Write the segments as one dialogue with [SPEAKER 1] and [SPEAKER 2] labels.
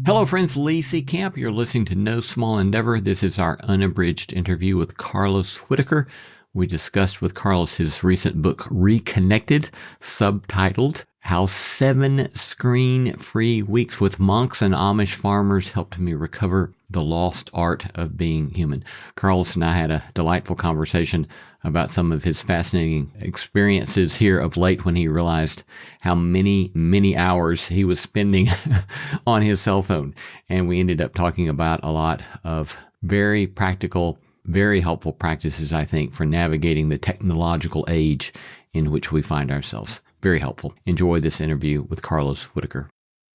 [SPEAKER 1] Hello, friends. Lee C. Camp. You're listening to No Small Endeavor. This is our unabridged interview with Carlos Whittaker. We discussed with Carlos his recent book, Reconnected, subtitled How 7 Screen-Free Weeks with Monks and Amish Farmers Helped Me Recover the Lost Art of Being Human. Carlos and I had a delightful conversation about some of his fascinating experiences here of late when he realized how many hours he was spending on his cell phone. And we ended up talking about a lot of very practical, very helpful practices, I think, for navigating the technological age in which we find ourselves. Very helpful. Enjoy this interview with Carlos Whittaker.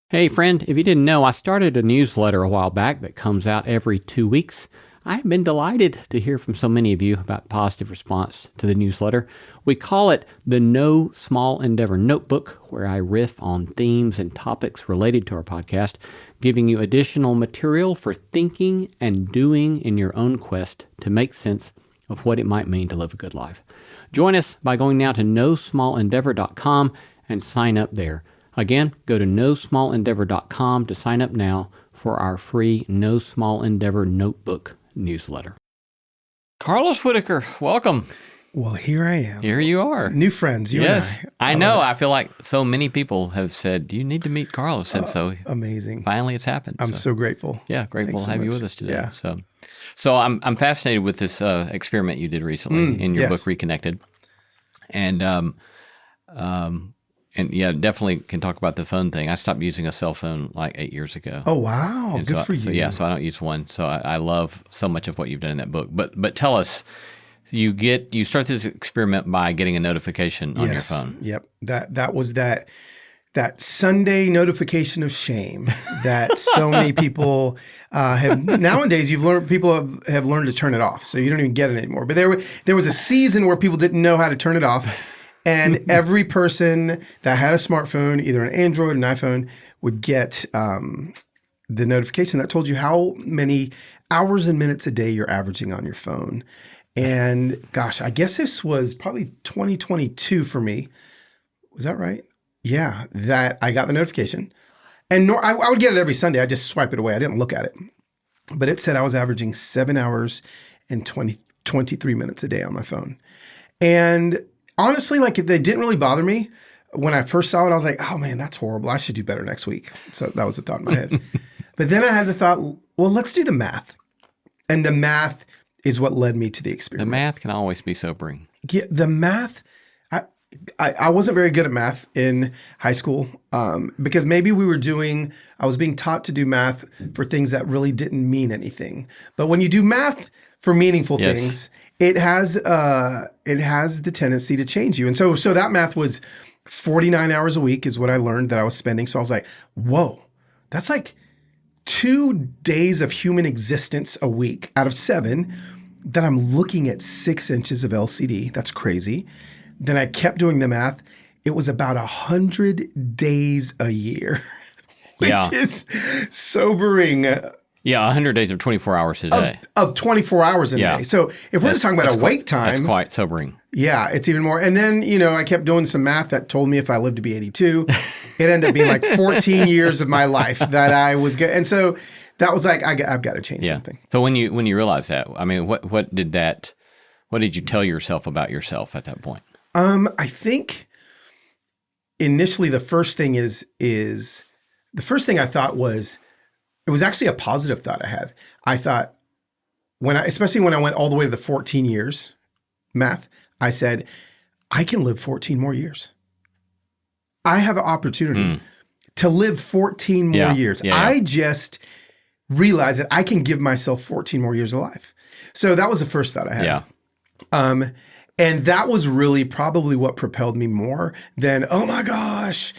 [SPEAKER 1] Hey, friend, if you didn't know, I started a newsletter a while back that comes out every 2 weeks. I've been delighted to hear from so many of you about positive response to the newsletter. We call it the No Small Endeavor Notebook, where I riff on themes and topics related to our podcast, giving you additional material for thinking and doing in your own quest to make sense of what it might mean to live a good life. Join us by going now to nosmallendeavor.com and sign up there. Again, go to nosmallendeavor.com to sign up now for our free No Small Endeavor Notebook newsletter. Carlos Whittaker, welcome.
[SPEAKER 2] Well, here I am.
[SPEAKER 1] Here you are.
[SPEAKER 2] New friends, you
[SPEAKER 1] yes,
[SPEAKER 2] and I.
[SPEAKER 1] I know. I feel like so many people have said, you need to meet Carlos. And so
[SPEAKER 2] amazing.
[SPEAKER 1] Finally it's happened.
[SPEAKER 2] I'm so grateful.
[SPEAKER 1] Yeah, grateful
[SPEAKER 2] Thanks
[SPEAKER 1] to have
[SPEAKER 2] so
[SPEAKER 1] you
[SPEAKER 2] much.
[SPEAKER 1] with us today.
[SPEAKER 2] Yeah.
[SPEAKER 1] So I'm fascinated with this experiment you did recently in your book, Reconnected. And yeah, definitely can talk about the phone thing. I stopped using a cell phone like 8 years ago.
[SPEAKER 2] Oh, wow.
[SPEAKER 1] And
[SPEAKER 2] Good for you.
[SPEAKER 1] So I don't use one. So I love so much of what you've done in that book. But tell us, you start this experiment by getting a notification on your phone.
[SPEAKER 2] Yep. That was that Sunday notification of shame that so many people have nowadays. People have learned to turn it off, so you don't even get it anymore. But there was a season where people didn't know how to turn it off. And every person that had a smartphone, either an Android or an iPhone, would get the notification that told you how many hours and minutes a day you're averaging on your phone. And gosh, I guess this was probably 2022 for me. Was that right? Yeah, that I got the notification. And I would get it every Sunday. I just swipe it away. I didn't look at it. But it said I was averaging 7 hours and 23 minutes a day on my phone. And honestly, like, they didn't really bother me. When I first saw it, I was like, oh man, that's horrible. I should do better next week. So that was the thought in my head. But then I had the thought, well, let's do the math. And the math is what led me to the experiment.
[SPEAKER 1] The math can always be sobering.
[SPEAKER 2] Yeah, the math, I wasn't very good at math in high school because maybe I was being taught to do math for things that really didn't mean anything. But when you do math for meaningful things, it has the tendency to change you. And so that math was 49 hours a week is what I learned that I was spending. So I was like, whoa, that's like 2 days of human existence a week out of 7 that I'm looking at 6 inches of LCD. That's crazy. Then I kept doing the math. It was about 100 days a year, which is sobering.
[SPEAKER 1] Yeah, 100 days of 24 hours a day.
[SPEAKER 2] Of 24 hours a day. So if we're just talking about a wait time.
[SPEAKER 1] That's quite sobering.
[SPEAKER 2] Yeah, it's even more. And then, I kept doing some math that told me if I lived to be 82, it ended up being like 14 years of my life that I was getting. And so that was like, I've got to change something.
[SPEAKER 1] So when you realized that, I mean, what did you tell yourself about yourself at that point?
[SPEAKER 2] I think initially the first thing I thought was, it was actually a positive thought I had. I thought especially when I went all the way to the 14 years math, I said, I can live 14 more years. I have an opportunity to live 14 more years. I just realized that I can give myself 14 more years of life. So that was the first thought I had.
[SPEAKER 1] Yeah.
[SPEAKER 2] And that was really probably what propelled me more than, oh my gosh,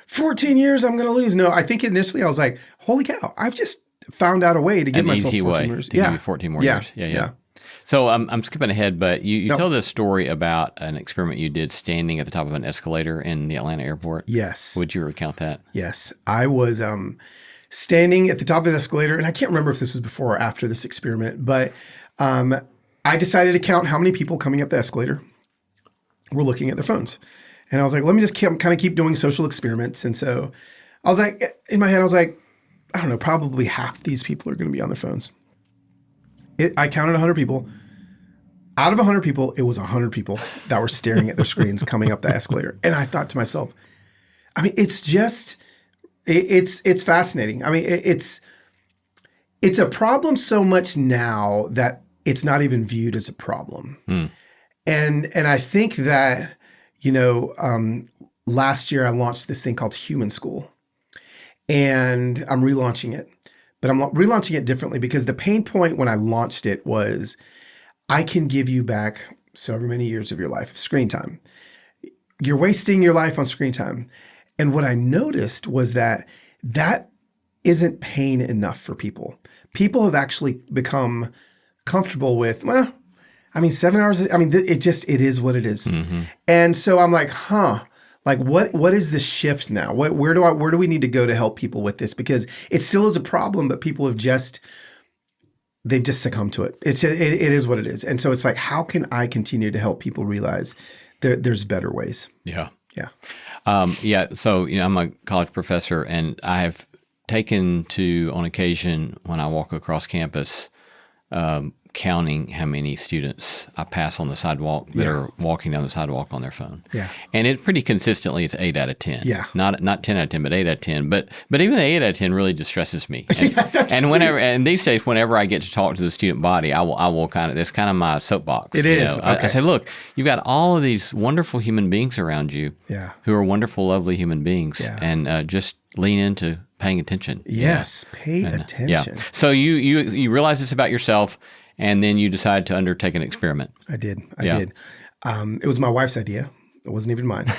[SPEAKER 2] 14 years I'm going to lose. No, I think initially I was like, holy cow, I've just found out a way to give myself 14 years.
[SPEAKER 1] Give you 14 more years. Yeah. So I'm skipping ahead, but you tell this story about an experiment you did standing at the top of an escalator in the Atlanta airport.
[SPEAKER 2] Yes.
[SPEAKER 1] Would you recount that?
[SPEAKER 2] Yes. I was standing at the top of the escalator, and I can't remember if this was before or after this experiment, but I decided to count how many people coming up the escalator were looking at their phones. And I was like, let me just kind of keep doing social experiments. And so I was like, in my head, I was like, I don't know, probably half these people are going to be on their phones. I counted 100 people. Out of 100 people, it was 100 people that were staring at their screens coming up the escalator. And I thought to myself, I mean, it's just, it's fascinating. I mean, it's a problem so much now that it's not even viewed as a problem. And I think that, last year I launched this thing called Human School, and I'm relaunching it. But I'm relaunching it differently because the pain point when I launched it was I can give you back so many years of your life of screen time. You're wasting your life on screen time. And what I noticed was that isn't pain enough for people. People have actually become comfortable with, 7 hours, it is what it is. And so I'm like, like what is the shift now? Where do we need to go to help people with this? Because it still is a problem, but people have they've just succumbed to it. It is what it is. And so it's like, how can I continue to help people realize there's better ways?
[SPEAKER 1] Yeah.
[SPEAKER 2] Yeah.
[SPEAKER 1] So, I'm a college professor, and I have taken to, on occasion, when I walk across campus, counting how many students I pass on the sidewalk that are walking down the sidewalk on their phone.
[SPEAKER 2] Yeah.
[SPEAKER 1] And it pretty consistently is 8 out of 10.
[SPEAKER 2] Yeah.
[SPEAKER 1] Not 10 out of 10, but 8 out of 10. But even the 8 out of 10 really distresses me. And, and these days, whenever I get to talk to the student body, I will that's kind of my soapbox.
[SPEAKER 2] It is.
[SPEAKER 1] I say, look, you've got all of these wonderful human beings around you who are wonderful, lovely human beings.
[SPEAKER 2] Yeah.
[SPEAKER 1] And just lean into paying attention.
[SPEAKER 2] Yes. Pay attention.
[SPEAKER 1] Yeah. So you realize this about yourself, and then you decide to undertake an experiment.
[SPEAKER 2] I did. It was my wife's idea. It wasn't even mine.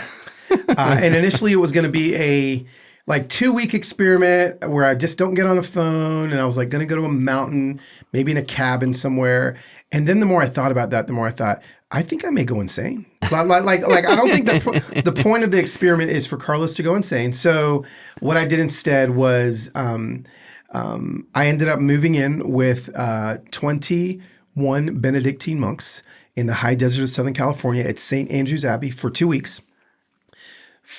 [SPEAKER 2] And initially it was going to be a 2-week experiment where I just don't get on the phone. And I was going to go to a mountain, maybe in a cabin somewhere. And then the more I thought about that, the more I thought, I think I may go insane. I don't think the point of the experiment is for Carlos to go insane. So what I did instead was, I ended up moving in with 21 Benedictine monks in the high desert of Southern California at St. Andrew's Abbey for 2 weeks.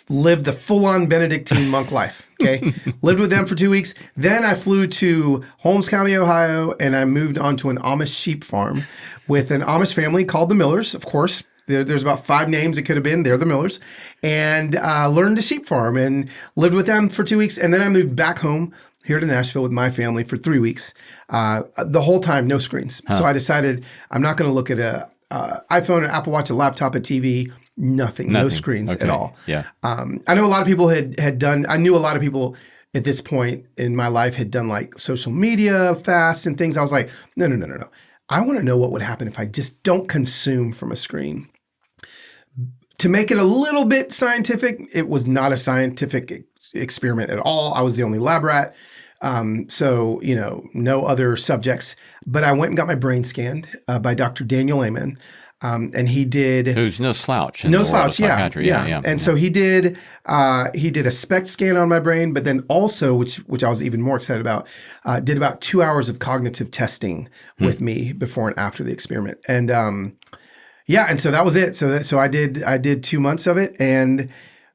[SPEAKER 2] Lived the full-on Benedictine monk life, okay? Lived with them for 2 weeks. Then I flew to Holmes County, Ohio, and I moved on to an Amish sheep farm with an Amish family called the Millers, of course. There's about 5 names it could have been. They're the Millers. And learned to sheep farm and lived with them for 2 weeks. And then I moved back home here to Nashville with my family for 3 weeks. The whole time, no screens. So I decided I'm not going to look at a iPhone, an Apple Watch, a laptop, a TV, nothing. No screens at all.
[SPEAKER 1] Yeah.
[SPEAKER 2] I know a lot of people had done, I knew a lot of people at this point in my life had done social media fasts and things. I was like, no. I want to know what would happen if I just don't consume from a screen. To make it a little bit scientific, it was not a scientific experiment at all. I was the only lab rat. So, no other subjects. But I went and got my brain scanned by Dr. Daniel Amen. And he did...
[SPEAKER 1] Who's no slouch.
[SPEAKER 2] No slouch, yeah. And so he did a SPECT scan on my brain, but then also, which I was even more excited about, did about 2 hours of cognitive testing with me before and after the experiment. And and so that was it. So I did 2 months of it, and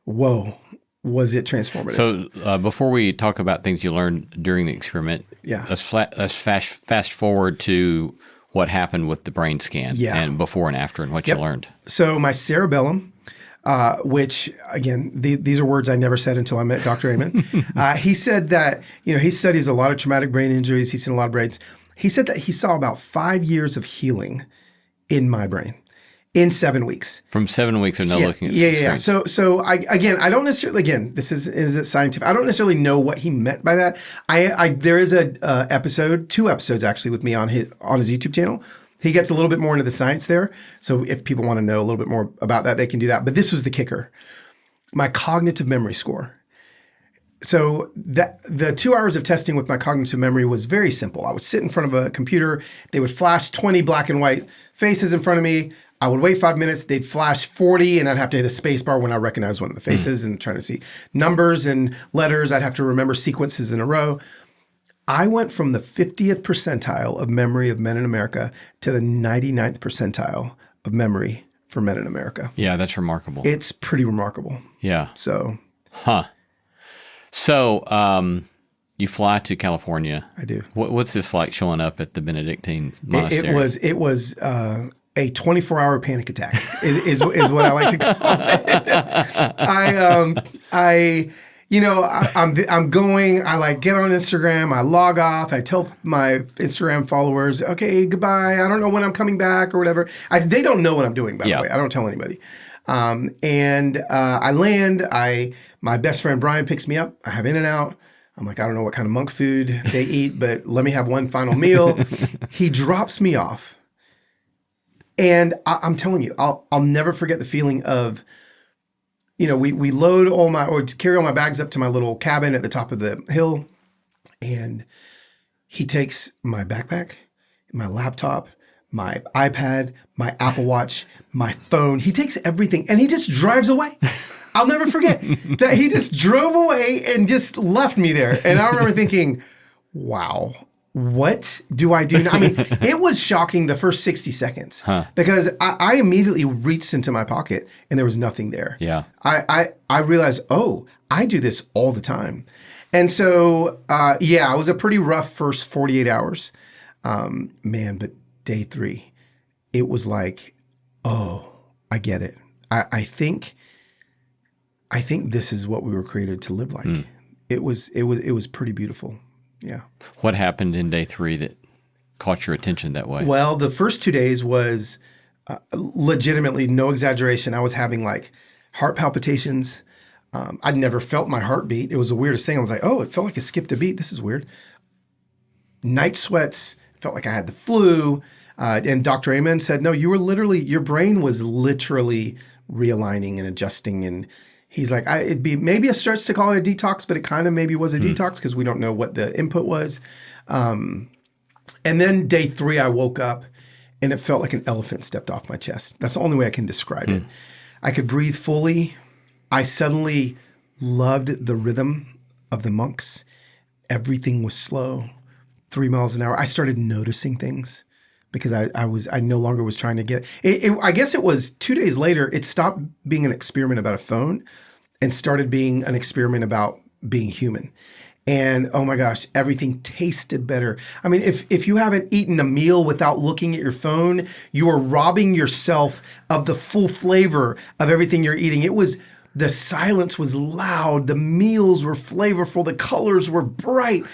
[SPEAKER 2] whoa, was it transformative.
[SPEAKER 1] So before we talk about things you learned during the experiment, let's fast forward to what happened with the brain scan and before and after and what you learned. So my cerebellum, which again, these are words I never said until I met Dr. Amen. He said that, he studies a lot of traumatic brain injuries. He's seen a lot of brains. He said that he saw about 5 years of healing in my brain. In 7 weeks. From 7 weeks of no looking at screens. So I don't necessarily, this is it scientific? I don't necessarily know what he meant by that. There is a episode, 2 episodes actually with me on his YouTube channel. He gets a little bit more into the science there. So if people want to know a little bit more about that, they can do that. But this was the kicker. My cognitive memory score. So the 2 hours of testing with my cognitive memory was very simple. I would sit in front of a computer. They would flash 20 black and white faces in front of me. I would wait 5 minutes, they'd flash 40, and I'd have to hit a space bar when I recognize one of the faces and try to see numbers and letters. I'd have to remember sequences in a row. I went from the 50th percentile of memory of men in America to the 99th percentile of memory for men in America. Yeah, that's remarkable. It's pretty remarkable. Yeah. So. So, You fly to California.
[SPEAKER 2] I do.
[SPEAKER 1] What's this like showing up at the Benedictine monastery?
[SPEAKER 2] It was a 24-hour panic attack is what I like to call it. I'm going, I like get on Instagram, I log off, I tell my Instagram followers, okay, goodbye. I don't know when I'm coming back or whatever. They don't know what I'm doing, by the way. I don't tell anybody. I land, my best friend Brian picks me up. I have In-N-Out. I'm like, I don't know what kind of monk food they eat, but let me have one final meal. He drops me off. And I'm telling you, I'll never forget the feeling of, we load carry all my bags up to my little cabin at the top of the hill. And he takes my backpack, my laptop, my iPad, my Apple Watch, my phone. He takes everything and he just drives away. I'll never forget that he just drove away and just left me there. And I remember thinking, wow, what do I do now? I mean, it was shocking the first 60 seconds because I immediately reached into my pocket and there was nothing there.
[SPEAKER 1] Yeah.
[SPEAKER 2] I realized, I do this all the time. And so, it was a pretty rough first 48 hours. But day 3, it was like, I get it. I think this is what we were created to live like. It was pretty beautiful. Yeah.
[SPEAKER 1] What happened in day 3 that caught your attention that way?
[SPEAKER 2] Well, the first 2 days was legitimately, no exaggeration. I was having like heart palpitations. I'd never felt my heartbeat. It was the weirdest thing. I was like, it felt like it skipped a beat. This is weird. Night sweats. Felt like I had the flu. And Dr. Amen said, no, your brain was literally realigning and adjusting. And he's like, it'd be maybe a stretch to call it a detox, but it kind of maybe was a detox because we don't know what the input was. And then day 3, I woke up and it felt like an elephant stepped off my chest. That's the only way I can describe it. I could breathe fully. I suddenly loved the rhythm of the monks. Everything was slow, 3 miles an hour. I started noticing things because I no longer was trying to get it. I guess it was 2 days later, it stopped being an experiment about a phone and started being an experiment about being human. And oh my gosh, everything tasted better. I mean, if you haven't eaten a meal without looking at your phone, you are robbing yourself of the full flavor of everything you're eating. The silence was loud. The meals were flavorful. The colors were bright.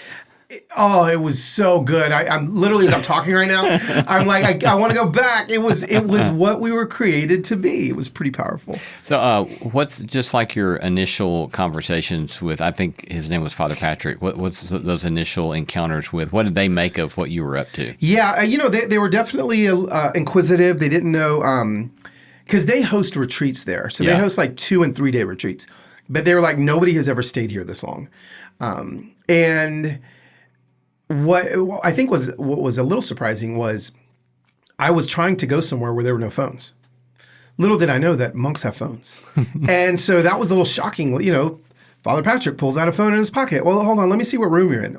[SPEAKER 2] It was so good. I'm literally, as I'm talking right now, I'm like, I want to go back. It was what we were created to be. It was pretty powerful.
[SPEAKER 1] So what's just like your initial conversations with, I think his name was Father Patrick. What's those initial encounters with? What did they make of what you were up to?
[SPEAKER 2] Yeah, they were definitely inquisitive. They didn't know, because they host retreats there. So they host like 2 and 3 day retreats. But they were like, nobody has ever stayed here this long. And what I think what was a little surprising was I was trying to go somewhere where there were no phones. Little did I know that monks have phones. And so that was a little shocking. Father Patrick pulls out a phone in his pocket. Well, hold on, let me see what room you're in.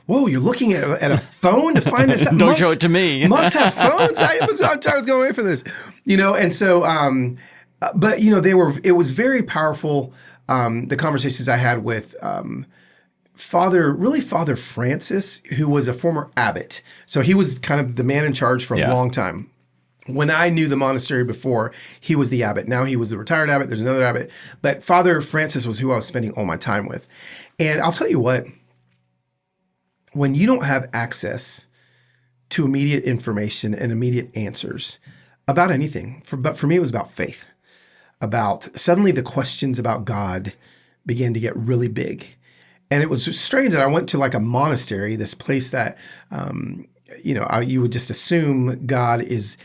[SPEAKER 2] Whoa, you're looking at a phone to find this?
[SPEAKER 1] Don't show it to me.
[SPEAKER 2] Monks have phones? I was going away for this. And so, but it was very powerful, the conversations I had with Father Francis, who was a former abbot. So he was kind of the man in charge for a long time. When I knew the monastery before, he was the abbot. Now he was the retired abbot. There's another abbot. But Father Francis was who I was spending all my time with. And I'll tell you what, when you don't have access to immediate information and immediate answers about anything, but for me, it was about faith. Suddenly the questions about God began to get really big. And it was strange that I went to like a monastery, this place that, you would just assume God is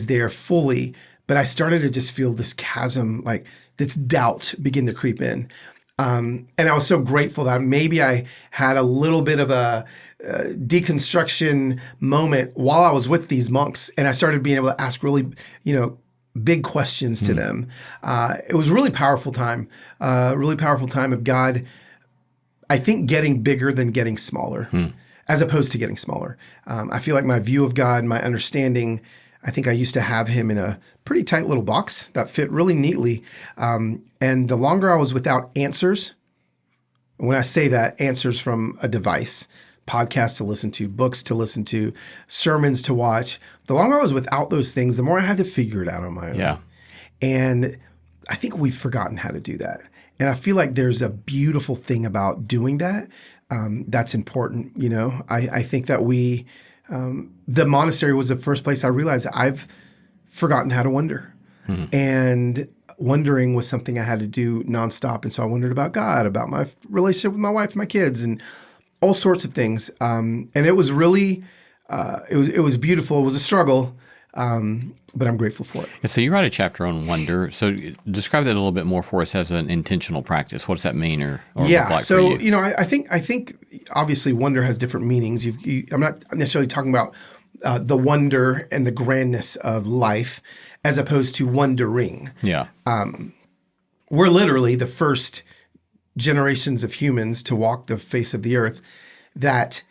[SPEAKER 2] there fully. But I started to just feel this chasm, like this doubt begin to creep in. And I was so grateful that maybe I had a little bit of a deconstruction moment while I was with these monks. And I started being able to ask really, big questions to them. It was a really powerful time of God, I think, getting bigger than getting smaller, as opposed to getting smaller. I feel like my view of God, my understanding, I think I used to have him in a pretty tight little box that fit really neatly. And the longer I was without answers, When I say that, answers from a device, podcasts to listen to, books to listen to, sermons to watch. The longer I was without those things, the more I had to figure it out on my own.
[SPEAKER 1] Yeah.
[SPEAKER 2] And I think we've forgotten how to do that. And I feel like there's a beautiful thing about doing that. That's important. You know, I think that the monastery was the first place I realized I've forgotten how to wonder. And wondering was something I had to do nonstop. And so I wondered about God, about my relationship with my wife and my kids, and all sorts of things. And it was really, it was beautiful. It was a struggle, but I'm grateful for it.
[SPEAKER 1] And so you write a chapter on wonder. So describe that a little bit more for us as an intentional practice. What does that mean or look like
[SPEAKER 2] so
[SPEAKER 1] for you?
[SPEAKER 2] I think obviously wonder has different meanings. I'm not necessarily talking about the wonder and the grandness of life, as opposed to wondering.
[SPEAKER 1] Yeah.
[SPEAKER 2] We're literally the first generations of humans to walk the face of the earth that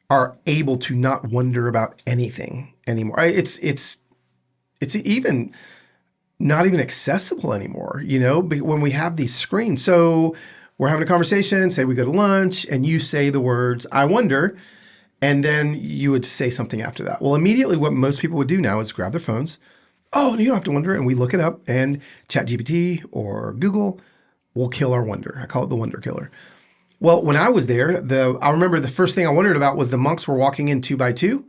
[SPEAKER 2] are able to not wonder about anything anymore. It's even not even accessible anymore, you know, when we have these screens. So we're having a conversation, say we go to lunch, and you say the words, "I wonder," and then you would say something after that. Well, immediately what most people would do now is grab their phones. Oh, you don't have to wonder. And we look it up, and ChatGPT or Google will kill our wonder. I call it the wonder killer. Well, when I was there, I remember the first thing I wondered about was the monks were walking in 2 by 2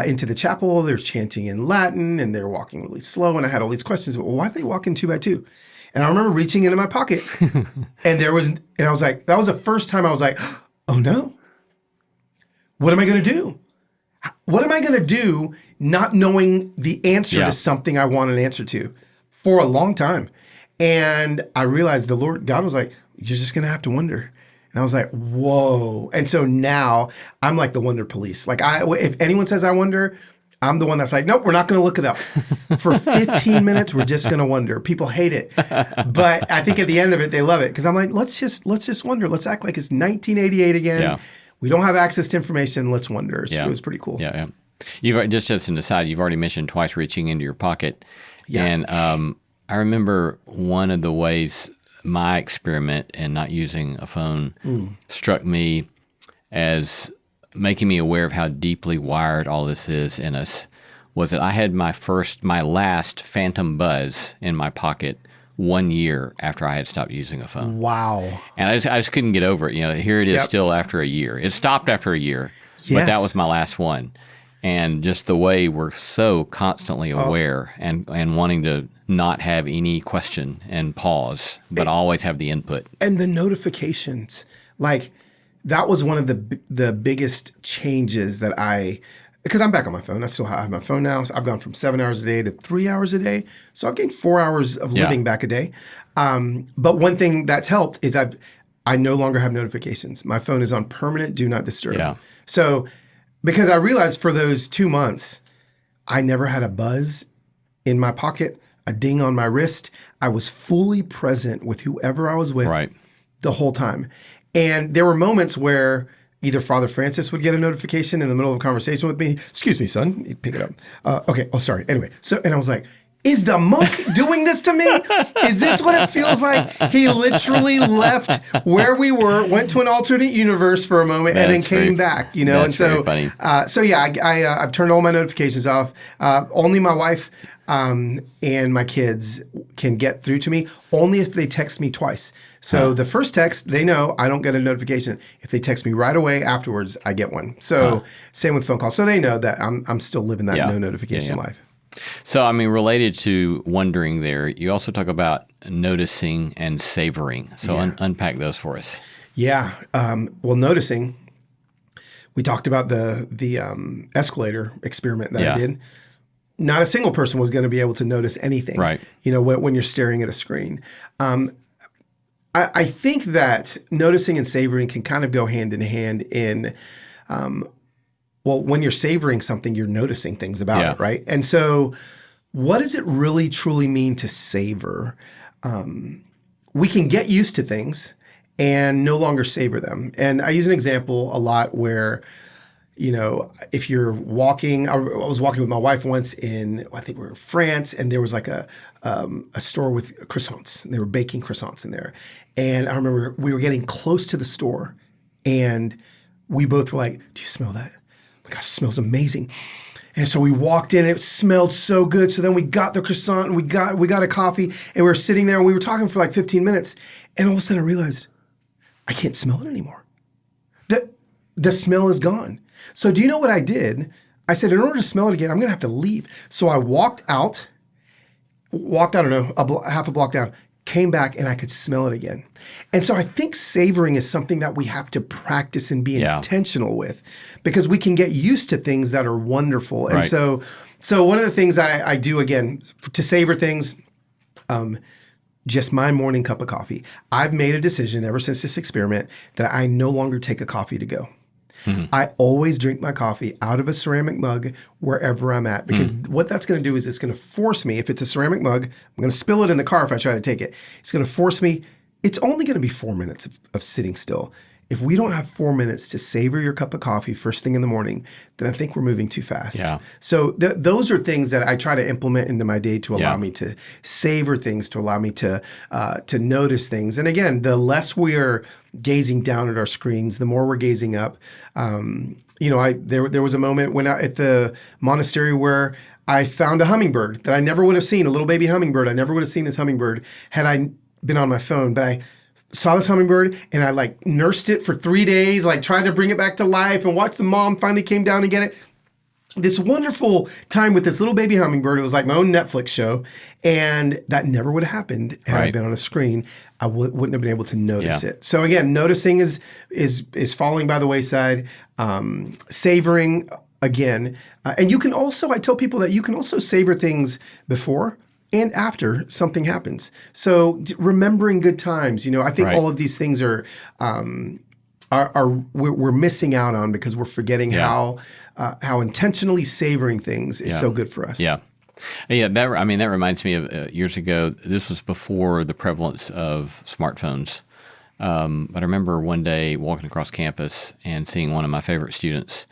[SPEAKER 2] into the chapel. They're chanting in Latin, and they're walking really slow. And I had all these questions. Well, why do they walk in 2 by 2? And I remember reaching into my pocket, and I was like, that was the first time I was like, oh no, what am I going to do? What am I going to do not knowing the answer to something I want an answer to for a long time? And I realized God was like, you're just going to have to wonder. And I was like, whoa. And so now I'm like the wonder police. Like if anyone says I wonder, I'm the one that's like, nope, we're not going to look it up. For 15 minutes, we're just going to wonder. People hate it. But I think at the end of it, they love it. Because I'm like, let's just wonder. Let's act like it's 1988 again. Yeah. We don't have access to information. Let's wonder. So it was pretty cool.
[SPEAKER 1] Yeah. You've just as an aside, you've already mentioned twice reaching into your pocket. Yeah. And I remember one of the ways my experiment in not using a phone struck me as making me aware of how deeply wired all this is in us was that I had my last phantom buzz in my pocket 1 year after I had stopped using a phone.
[SPEAKER 2] Wow.
[SPEAKER 1] And I just couldn't get over it. You know, here it is still after a year. It stopped after a year, but that was my last one. And just the way we're so constantly aware and wanting to not have any question and pause, but always have the input.
[SPEAKER 2] And the notifications, like that was one of the biggest changes that because I'm back on my phone. I still have my phone now. So I've gone from 7 hours a day to 3 hours a day. So I've gained 4 hours of living back a day. But one thing that's helped is I no longer have notifications. My phone is on permanent do not disturb.
[SPEAKER 1] Yeah.
[SPEAKER 2] So because I realized for those 2 months, I never had a buzz in my pocket, a ding on my wrist. I was fully present with whoever I was with the whole time. And there were moments where either Father Francis would get a notification in the middle of a conversation with me. Excuse me, son. He'd pick it up. Okay. Oh, sorry. Anyway. And I was like, is the monk doing this to me? Is this what it feels like? He literally left where we were, went to an alternate universe for a moment, and then came back, you know?
[SPEAKER 1] That's very funny.
[SPEAKER 2] I've turned all my notifications off. Only my wife and my kids can get through to me only if they text me twice. So the first text, they know I don't get a notification. If they text me right away afterwards, I get one. So same with phone calls. So they know that I'm still living that no notification life.
[SPEAKER 1] So, I mean, related to wondering there, you also talk about noticing and savoring. So unpack those for us.
[SPEAKER 2] Yeah. Well, noticing, we talked about the escalator experiment that I did. Not a single person was going to be able to notice anything, you know, when you're staring at a screen. I think that noticing and savoring can kind of go hand in hand in when you're savoring something, you're noticing things about it, right? And so what does it really truly mean to savor? We can get used to things and no longer savor them. And I use an example a lot where, if you're walking, I was walking with my wife once I think we were in France, and there was like a store with croissants. And they were baking croissants in there. And I remember we were getting close to the store, and we both were like, "Do you smell that? Oh my gosh, it smells amazing." And so we walked in, and it smelled so good. So then we got the croissant, and we got a coffee, and we were sitting there, and we were talking for like 15 minutes. And all of a sudden I realized I can't smell it anymore. The smell is gone. So do you know what I did? I said, in order to smell it again, I'm going to have to leave. So I walked, I don't know, half a block down, came back, and I could smell it again. And so I think savoring is something that we have to practice and be intentional with, because we can get used to things that are wonderful. And so one of the things I do, again, to savor things, just my morning cup of coffee. I've made a decision ever since this experiment that I no longer take a coffee to go. I always drink my coffee out of a ceramic mug wherever I'm at, because what that's going to do is it's going to force me, if it's a ceramic mug, I'm going to spill it in the car if I try to take it. It's going to force me. It's only going to be 4 minutes of sitting still. If we don't have 4 minutes to savor your cup of coffee first thing in the morning, then I think we're moving too fast.
[SPEAKER 1] Yeah.
[SPEAKER 2] So those are things that I try to implement into my day to allow me to savor things, to allow me to notice things. And again, the less we are gazing down at our screens, the more we're gazing up. There was a moment when at the monastery where I found a hummingbird that I never would have seen, a little baby hummingbird. I never would have seen this hummingbird had I been on my phone, but I saw this hummingbird and I like nursed it for 3 days, like tried to bring it back to life, and watched the mom finally came down and get it. This wonderful time with this little baby hummingbird. It was like my own Netflix show, and that never would have happened had I been on a screen. I wouldn't have been able to notice it. So again, noticing is falling by the wayside. Savoring again, and you can also, I tell people that you can also savor things before and after something happens. So remembering good times, I think all of these things are we're missing out on because we're forgetting how intentionally savoring things is so good for us.
[SPEAKER 1] Yeah. Yeah, that reminds me of years ago. This was before the prevalence of smartphones. But I remember one day walking across campus and seeing one of my favorite students,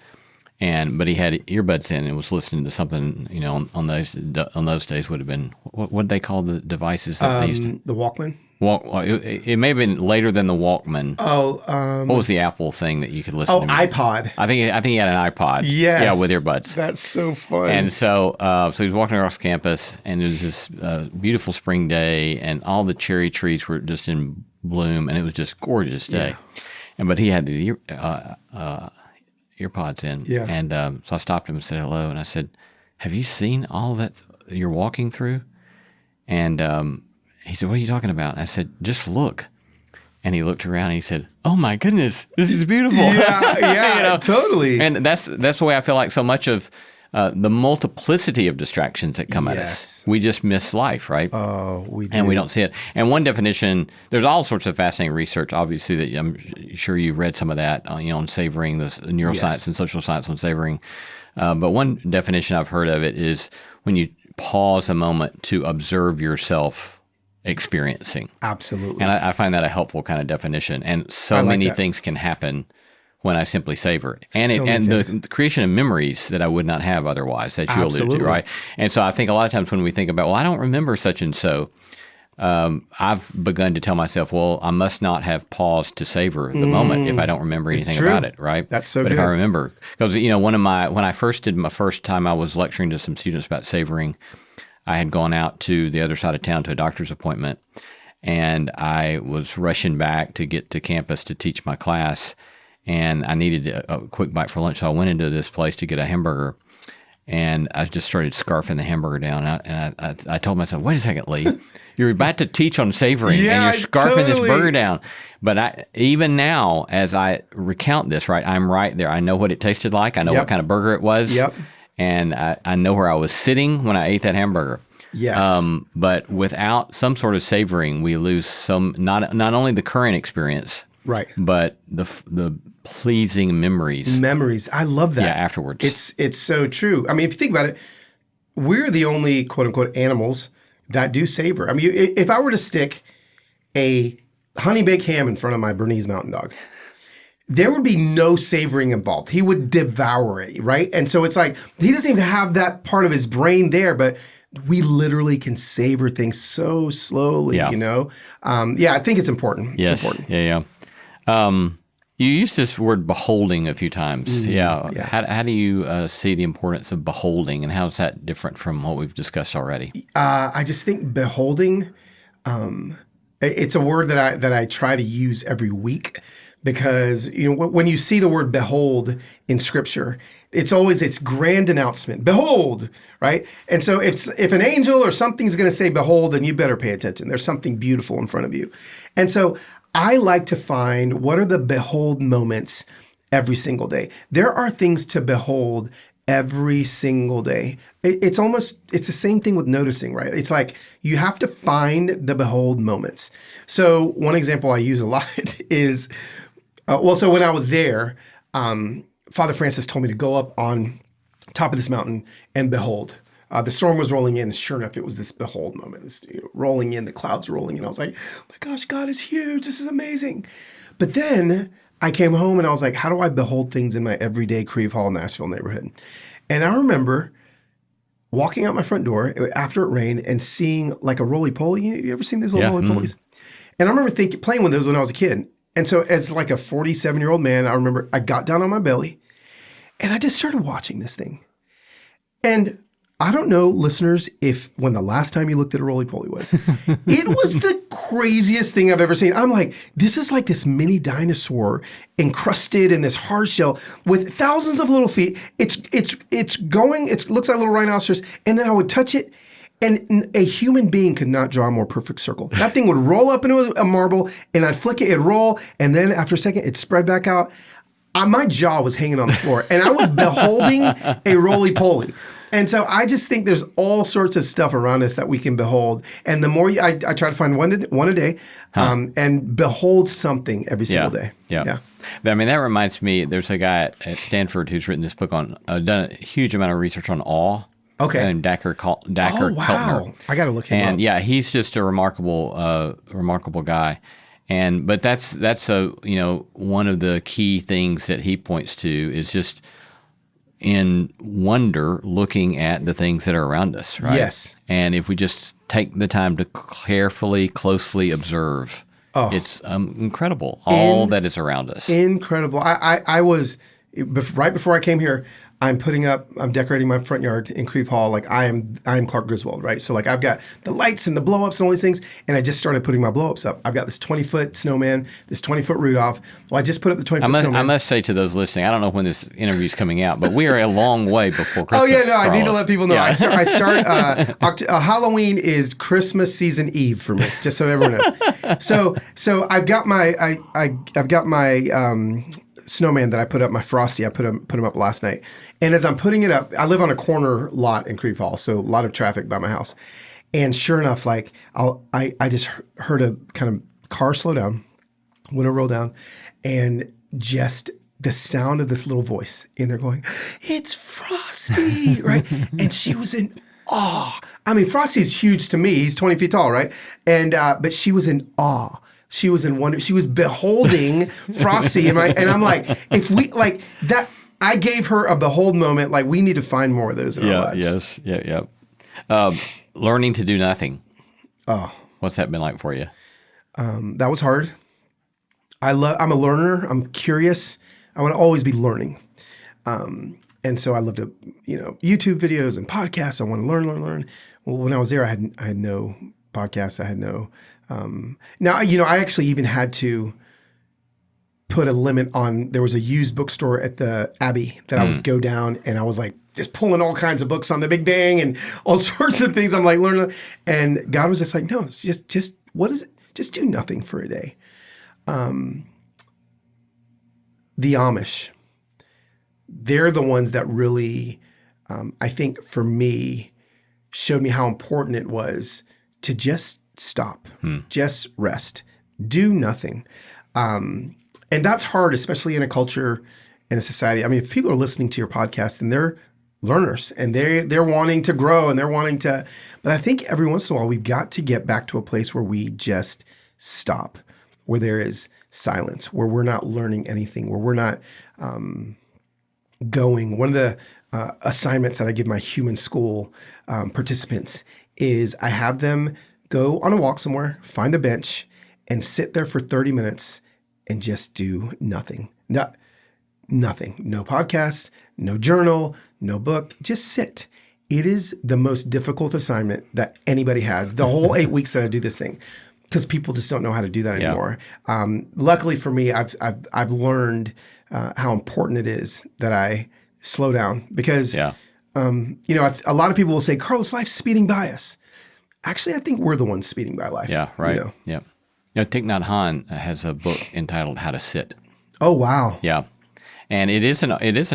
[SPEAKER 1] but he had earbuds in and was listening to something. On those days would have been what did they call the devices that they used to?
[SPEAKER 2] The Walkman.
[SPEAKER 1] It may have been later than the Walkman. What was the Apple thing that you could listen to?
[SPEAKER 2] iPod.
[SPEAKER 1] I think he had an iPod.
[SPEAKER 2] Yes.
[SPEAKER 1] Yeah, with earbuds.
[SPEAKER 2] That's so fun.
[SPEAKER 1] And so he was walking across campus, and it was this beautiful spring day, and all the cherry trees were just in bloom, and it was just a gorgeous day. Yeah. But he had the earpods in. Yeah. And so I stopped him and said hello, and I said, "Have you seen all that you're walking through?" And he said, "What are you talking about?" And I said, "Just look." And he looked around and he said, "Oh my goodness, this is beautiful."
[SPEAKER 2] Yeah, totally.
[SPEAKER 1] And that's the way I feel like so much of the multiplicity of distractions that come at us. We just miss life, right?
[SPEAKER 2] Oh, we do.
[SPEAKER 1] And we don't see it. And one definition, there's all sorts of fascinating research, obviously, that I'm sure you've read some of that, on savoring, the neuroscience and social science on savoring. But one definition I've heard of it is when you pause a moment to observe yourself experiencing.
[SPEAKER 2] Absolutely.
[SPEAKER 1] And I find that a helpful kind of definition. And so many things can happen when I simply savor. And the creation of memories that I would not have otherwise, that you alluded to, right? And so I think a lot of times when we think about, well, I don't remember such and so, I've begun to tell myself, well, I must not have paused to savor the moment if I don't remember anything about it, right?
[SPEAKER 2] That's so
[SPEAKER 1] good. But if I remember, because, when I first did my first time I was lecturing to some students about savoring, I had gone out to the other side of town to a doctor's appointment, and I was rushing back to get to campus to teach my class, and I needed a quick bite for lunch. So I went into this place to get a hamburger, and I just started scarfing the hamburger down. And I told myself, wait a second, Lee, you're about to teach on savoring, and you're scarfing this burger down. But even now, as I recount this, right, I'm right there. I know what it tasted like. I know what kind of burger it was.
[SPEAKER 2] Yep.
[SPEAKER 1] And I know where I was sitting when I ate that hamburger.
[SPEAKER 2] Yes.
[SPEAKER 1] But without some sort of savoring, we lose some, not only the current experience,
[SPEAKER 2] right,
[SPEAKER 1] but the pleasing memories.
[SPEAKER 2] Memories. I love that.
[SPEAKER 1] Yeah, afterwards.
[SPEAKER 2] It's so true. I mean, if you think about it, we're the only quote unquote animals that do savor. I mean, if I were to stick a honey baked ham in front of my Bernese Mountain Dog, there would be no savoring involved. He would devour it, right? And so it's like, he doesn't even have that part of his brain there, but we literally can savor things so slowly,
[SPEAKER 1] Yeah.
[SPEAKER 2] you know? I think it's important.
[SPEAKER 1] Yes.
[SPEAKER 2] It's important.
[SPEAKER 1] Yeah. You used this word beholding a few times.
[SPEAKER 2] Yeah.
[SPEAKER 1] How do you see the importance of beholding, and how is that different from what we've discussed already?
[SPEAKER 2] I just think beholding, it's a word that I try to use every week, because when you see the word behold in Scripture, it's always this grand announcement, behold, right? And so if an angel or something's going to say behold, then you better pay attention. There's something beautiful in front of you. And so I like to find what are the behold moments every single day. There are things to behold every single day. It's the same thing with noticing, right? It's like you have to find the behold moments. So one example I use a lot is, so when I was there, Father Francis told me to go up on top of this mountain and behold. The storm was rolling in, and sure enough, it was this behold moment. This, rolling in, the clouds rolling in. I was like, oh my gosh, God is huge. This is amazing. But then I came home and I was like, how do I behold things in my everyday Creve Hall, Nashville neighborhood? And I remember walking out my front door after it rained and seeing like a roly-poly. You ever seen these little roly-polies? And I remember playing with those when I was a kid. And so as like a 47-year-old man, I remember I got down on my belly and I just started watching this thing. And I don't know, listeners, if when the last time you looked at a roly-poly was. It was the craziest thing I've ever seen. I'm like, this is like this mini dinosaur encrusted in this hard shell with thousands of little feet. It looks like a little rhinoceros. And then I would touch it, and a human being could not draw a more perfect circle. That thing would roll up into a marble, and I'd flick it, it'd roll, and then after a second, it'd spread back out. My jaw was hanging on the floor, and I was beholding a roly-poly. And so I just think there's all sorts of stuff around us that we can behold. And the more I try to find one a day, and behold something every single day.
[SPEAKER 1] Yeah. I mean, that reminds me, there's a guy at Stanford who's written this book on, done a huge amount of research on awe.
[SPEAKER 2] Okay.
[SPEAKER 1] And Dacher
[SPEAKER 2] Oh, wow.
[SPEAKER 1] Keltner.
[SPEAKER 2] I got to look him up.
[SPEAKER 1] And yeah, he's just a remarkable guy. But that's one of the key things that he points to is just in wonder looking at the things that are around us, right?
[SPEAKER 2] Yes.
[SPEAKER 1] And if we just take the time to carefully, closely observe, it's incredible, all that is around us.
[SPEAKER 2] Incredible. I was, right before I came here, I'm decorating my front yard in Creve Hall. Like I am Clark Griswold, right? So like I've got the lights and the blow ups and all these things. And I just started putting my blow ups up. I've got this 20-foot snowman, this 20-foot Rudolph. Well, I just put up the 20-foot snowman.
[SPEAKER 1] I must say to those listening, I don't know when this interview is coming out, but we are a long way before Christmas.
[SPEAKER 2] Oh yeah, no,
[SPEAKER 1] Carlos.
[SPEAKER 2] I need to let people know.
[SPEAKER 1] Yeah.
[SPEAKER 2] I start Halloween is Christmas season Eve for me, just so everyone knows. So I've got my snowman that I put up, my Frosty. I put him up last night. And as I'm putting it up, I live on a corner lot in Creve Hall, so a lot of traffic by my house. And sure enough, like I just heard a kind of car slow down, window roll down, and just the sound of this little voice in there going, "It's Frosty," right? And she was in awe. I mean, Frosty's huge to me. He's 20 feet tall, right? And but she was in awe. She was in wonder. She was beholding Frosty, and I'm like, if we like that. I gave her a behold moment. Like we need to find more of those in our lives.
[SPEAKER 1] Yes. Learning to do nothing.
[SPEAKER 2] Oh,
[SPEAKER 1] what's that been like for you?
[SPEAKER 2] That was hard. I'm a learner. I'm curious. I want to always be learning. And so I love to, YouTube videos and podcasts. I want to learn. Well, when I was there, I had no podcasts. I had no. Now, I actually even had to put a limit on, there was a used bookstore at the Abbey that I would go down, and I was like just pulling all kinds of books on the Big Bang and all sorts of things. I'm like learning, and God was just like, no, it's just what is it? Just do nothing for a day. The Amish, they're the ones that really, I think for me, showed me how important it was to just stop, just rest, do nothing. And that's hard, especially in a culture, in a society. I mean, if people are listening to your podcast, then they're learners and they're wanting to grow and they're wanting to, but I think every once in a while we've got to get back to a place where we just stop, where there is silence, where we're not learning anything, where we're not going. One of the assignments that I give my human school participants is I have them go on a walk somewhere, find a bench, and sit there for 30 minutes and just do nothing. Nothing. No podcasts, no journal, no book. Just sit. It is the most difficult assignment that anybody has. The whole 8 weeks that I do this thing, because people just don't know how to do that anymore. Luckily for me, I've learned how important it is that I slow down, because a lot of people will say, Carlos, life's speeding by us. Actually, I think we're the ones speeding by life.
[SPEAKER 1] Yeah, right. Yeah. Thich Nhat Hanh has a book entitled How to Sit.
[SPEAKER 2] Oh, wow.
[SPEAKER 1] Yeah. And it is an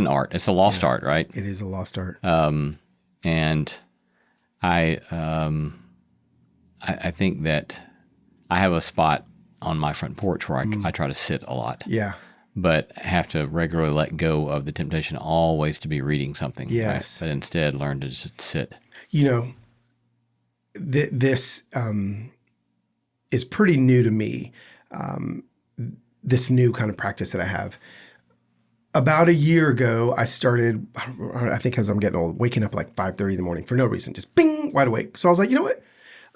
[SPEAKER 1] art. It's a lost art, right?
[SPEAKER 2] It is a lost art.
[SPEAKER 1] And I think that I have a spot on my front porch where I try to sit a lot.
[SPEAKER 2] Yeah.
[SPEAKER 1] But have to regularly let go of the temptation always to be reading something.
[SPEAKER 2] Yes.
[SPEAKER 1] Right? But instead learn to just sit.
[SPEAKER 2] This is pretty new to me, this new kind of practice that I have. About a year ago, I started, I think as I'm getting old, waking up like 5:30 in the morning for no reason, just bing, wide awake. So I was like, you know what?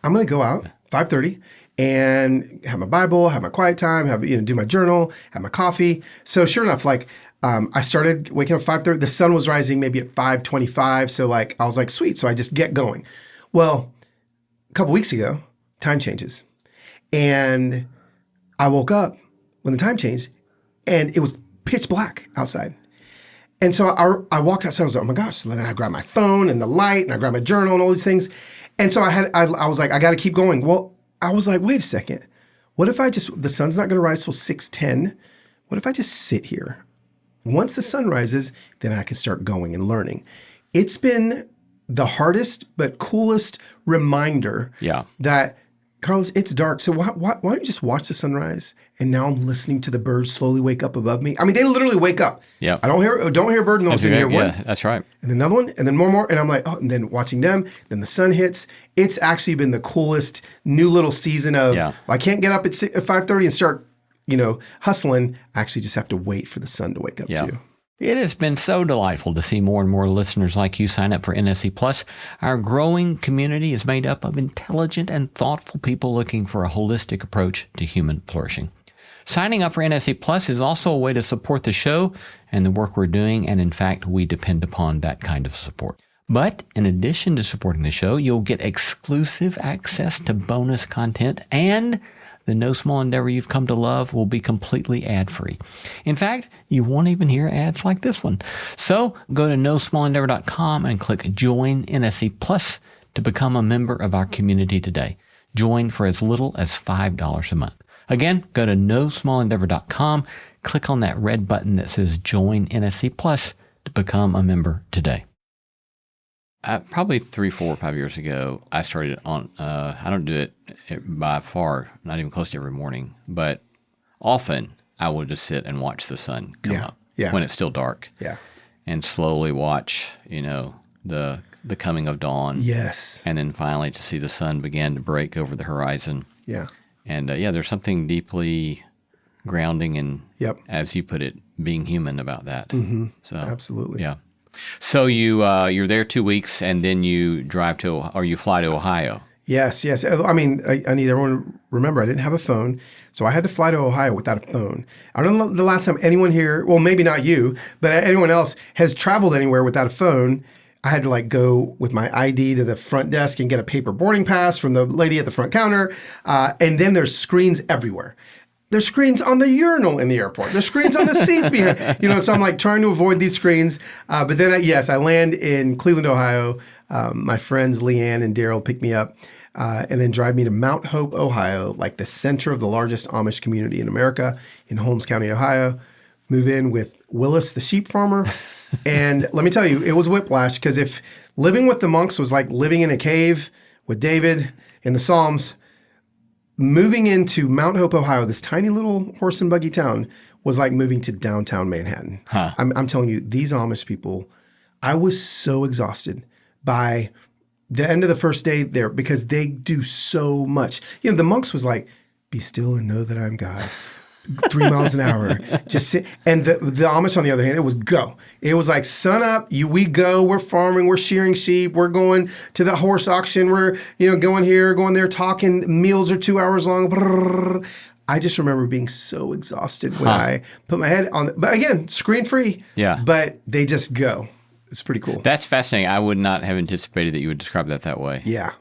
[SPEAKER 2] I'm going to go out 5:30 and have my Bible, have my quiet time, do my journal, have my coffee. So sure enough, I started waking up 5:30. The sun was rising maybe at 5:25. So I was like, sweet. So I just get going. Well, a couple weeks ago, time changes. And I woke up when the time changed and it was pitch black outside. And so I walked outside. I was like, oh my gosh. So then I grabbed my phone and the light and I grabbed my journal and all these things. And so I was like, I got to keep going. Well, I was like, wait a second. What if the sun's not going to rise till 6:10? What if I just sit here? Once the sun rises, then I can start going and learning. It's been the hardest but coolest reminder that, Carlos, it's dark. So why don't you just watch the sunrise? And now I'm listening to the birds slowly wake up above me. I mean, they literally wake up.
[SPEAKER 1] Yeah.
[SPEAKER 2] I don't hear a bird, and all of a sudden hear one.
[SPEAKER 1] Yeah, that's right.
[SPEAKER 2] And another one, and then more. And I'm like, oh, and then watching them, then the sun hits. It's actually been the coolest new little season of, I can't get up at 5:30 and start, hustling. I actually just have to wait for the sun to wake up too.
[SPEAKER 1] It has been so delightful to see more and more listeners like you sign up for NSC Plus. Our growing community is made up of intelligent and thoughtful people looking for a holistic approach to human flourishing. Signing up for NSC Plus is also a way to support the show and the work we're doing, and in fact, we depend upon that kind of support. But in addition to supporting the show, you'll get exclusive access to bonus content, and the No Small Endeavor you've come to love will be completely ad-free. In fact, you won't even hear ads like this one. So go to nosmallendeavor.com and click Join NSC Plus to become a member of our community today. Join for as little as $5 a month. Again, go to nosmallendeavor.com, click on that red button that says Join NSC Plus to become a member today. Probably 3, 4, 5 years ago, I started on, I don't do it by far, not even close to every morning, but often I will just sit and watch the sun come up when it's still dark.
[SPEAKER 2] Yeah.
[SPEAKER 1] And slowly watch, the coming of dawn.
[SPEAKER 2] Yes.
[SPEAKER 1] And then finally to see the sun begin to break over the horizon.
[SPEAKER 2] Yeah.
[SPEAKER 1] And there's something deeply grounding and, as you put it, being human about that.
[SPEAKER 2] Mm-hmm.
[SPEAKER 1] So
[SPEAKER 2] absolutely.
[SPEAKER 1] Yeah. So you're there 2 weeks, and then you you fly to Ohio.
[SPEAKER 2] Yes. I mean, I need everyone to remember I didn't have a phone, so I had to fly to Ohio without a phone. I don't know the last time anyone here, well, maybe not you, but anyone else has traveled anywhere without a phone. I had to go with my ID to the front desk and get a paper boarding pass from the lady at the front counter, and then there's screens everywhere. There's screens on the urinal in the airport. There's screens on the seats behind, so I'm trying to avoid these screens. But then I land in Cleveland, Ohio. My friends Leanne and Daryl pick me up and then drive me to Mount Hope, Ohio, the center of the largest Amish community in America in Holmes County, Ohio. Move in with Willis, the sheep farmer. And let me tell you, it was whiplash, because if living with the monks was like living in a cave with David in the Psalms, moving into Mount Hope, Ohio, this tiny little horse and buggy town, was like moving to downtown Manhattan. Huh. I'm telling you, these Amish people, I was so exhausted by the end of the first day there, because they do so much. The monks was like, be still and know that I'm God. 3 miles an hour. Just sit. And the Amish, on the other hand, it was go. It was like, sun up, we go, we're farming, we're shearing sheep, we're going to the horse auction, we're, going here, going there, talking, meals are 2 hours long. Brrr. I just remember being so exhausted when I put my head on, but again, screen free.
[SPEAKER 1] Yeah.
[SPEAKER 2] But they just go. It's pretty cool.
[SPEAKER 1] That's fascinating. I would not have anticipated that you would describe that way.
[SPEAKER 2] Yeah.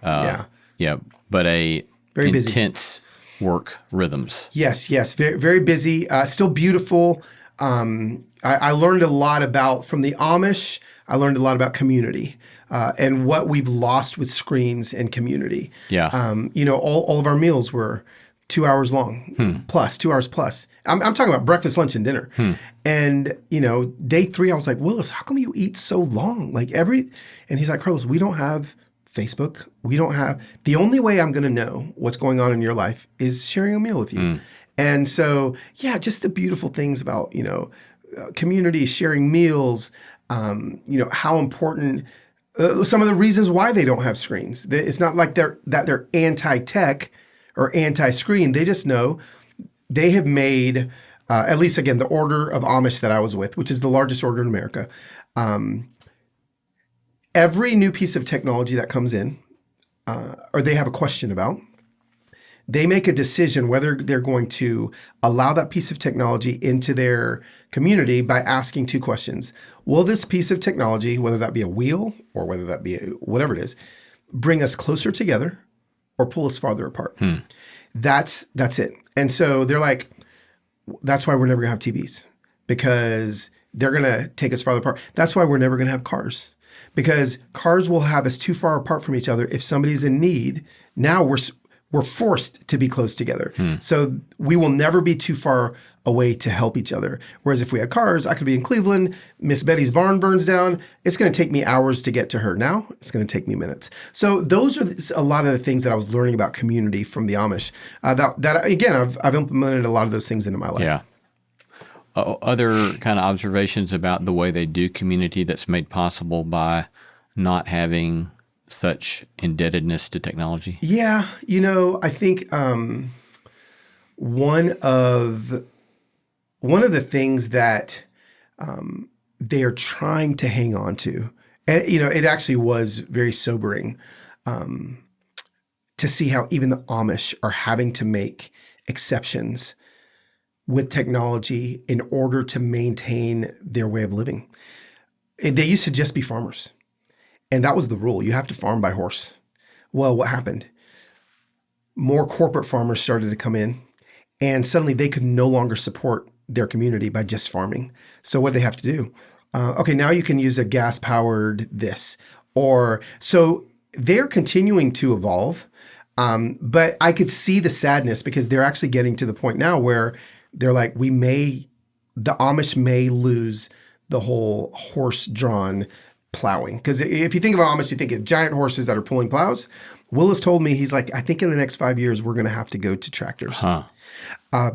[SPEAKER 1] Yeah. But
[SPEAKER 2] Very busy.
[SPEAKER 1] Intense work rhythms.
[SPEAKER 2] Yes. Very, very busy. Still beautiful. I learned a lot from the Amish. I learned a lot about community and what we've lost with screens and community.
[SPEAKER 1] Yeah.
[SPEAKER 2] All of our meals were 2 hours long, plus 2 hours plus. I'm talking about breakfast, lunch, and dinner. And, day 3, I was like, Willis, how come you eat so long? And he's like, Carlos, we don't have Facebook. The only way I'm going to know what's going on in your life is sharing a meal with you. And so, just the beautiful things about, community, sharing meals, how important, some of the reasons why they don't have screens. It's not like they're anti-tech or anti-screen. They just know they have made, at least again, the order of Amish that I was with, which is the largest order in America, every new piece of technology that comes in, or they have a question about, they make a decision whether they're going to allow that piece of technology into their community by asking 2 questions. Will this piece of technology, whether that be a wheel or whether that be whatever it is, bring us closer together or pull us farther apart? That's it. And so they're like, that's why we're never gonna have TVs, because they're gonna take us farther apart. That's why we're never gonna have cars, because cars will have us too far apart from each other. If somebody's in need, now we're forced to be close together. So we will never be too far away to help each other. Whereas if we had cars, I could be in Cleveland, Miss Betty's barn burns down. It's going to take me hours to get to her. Now it's going to take me minutes. So those are a lot of the things that I was learning about community from the Amish. That again, I've implemented a lot of those things into my life.
[SPEAKER 1] Yeah. Other kind of observations about the way they do community that's made possible by not having such indebtedness to technology?
[SPEAKER 2] Yeah, I think one of the things that they are trying to hang on to, and it actually was very sobering to see how even the Amish are having to make exceptions with technology in order to maintain their way of living. They used to just be farmers. And that was the rule. You have to farm by horse. Well, what happened? More corporate farmers started to come in, and suddenly they could no longer support their community by just farming. So what do they have to do? Okay, now you can use a gas-powered this. So they're continuing to evolve, but I could see the sadness because they're actually getting to the point now where they're like, the Amish may lose the whole horse-drawn plowing. Because if you think of Amish, you think of giant horses that are pulling plows. Willis told me, he's like, I think in the next 5 years, we're going to have to go to tractors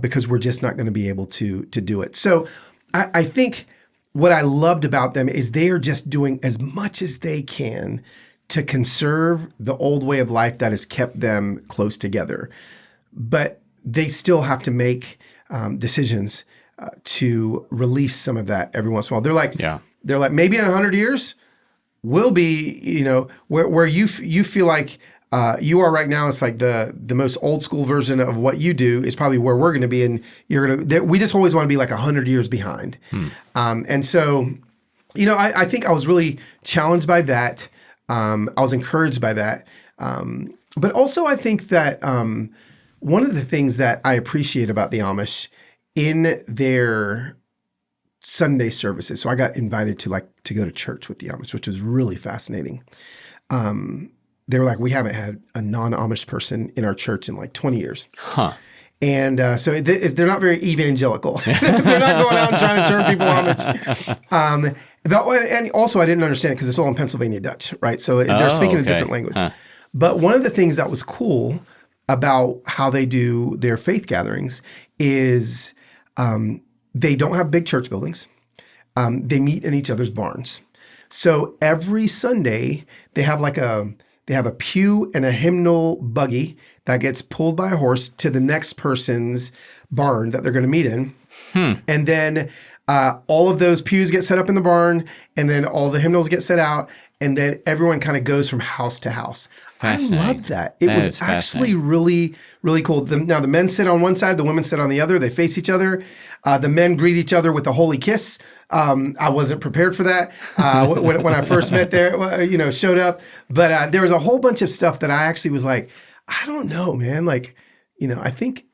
[SPEAKER 2] because we're just not going to be able to do it. So I think what I loved about them is they are just doing as much as they can to conserve the old way of life that has kept them close together. But they still have to make decisions to release some of that every once in a while. They're like, maybe in 100 years, we'll be, where you feel like you are right now. It's like the most old school version of what you do is probably where we're going to be, and we just always want to be like 100 years behind. And so, I think I was really challenged by that. I was encouraged by that, but also I think that one of the things that I appreciate about the Amish in their Sunday services. So I got invited to go to church with the Amish, which was really fascinating. They were like, we haven't had a non-Amish person in our church in like 20 years. And so they're not very evangelical. They're not going out and trying to turn people Amish. And also I didn't understand it because it's all in Pennsylvania Dutch, right? So they're speaking a different language. But one of the things that was cool about how they do their faith gatherings is they don't have big church buildings. They meet in each other's barns. So every Sunday they have like a They have a pew and a hymnal buggy that gets pulled by a horse to the next person's barn that they're going to meet in. And then all of those pews get set up in the barn, and then all the hymnals get set out, and then everyone kind of goes from house to house. I loved that. It was actually really, really cool. Now, the men sit on one side, the women sit on the other. They face each other. The men greet each other with a holy kiss. I wasn't prepared for that when I first met there, showed up. But there was a whole bunch of stuff that I actually was like, I don't know, man. Like, I think,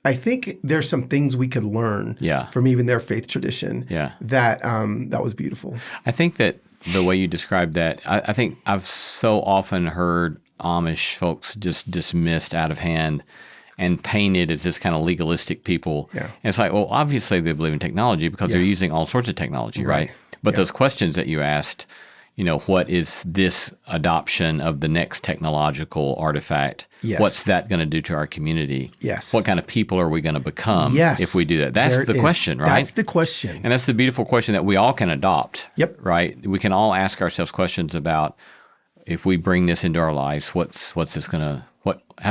[SPEAKER 2] I think there's some things we could learn from even their faith tradition that was beautiful.
[SPEAKER 1] I think that the way you described that, I think I've so often heard Amish folks just dismissed out of hand and painted as this kind of legalistic people.
[SPEAKER 2] Yeah.
[SPEAKER 1] And it's like, well, obviously they believe in technology because they're using all sorts of technology, right? But those questions that you asked, what is this adoption of the next technological artifact?
[SPEAKER 2] Yes.
[SPEAKER 1] What's that going to do to our community?
[SPEAKER 2] Yes.
[SPEAKER 1] What kind of people are we going to become if we do that? That's the question, right?
[SPEAKER 2] That's the question.
[SPEAKER 1] And that's the beautiful question that we all can adopt.
[SPEAKER 2] Yep.
[SPEAKER 1] Right? We can all ask ourselves questions about, if we bring this into our lives, how's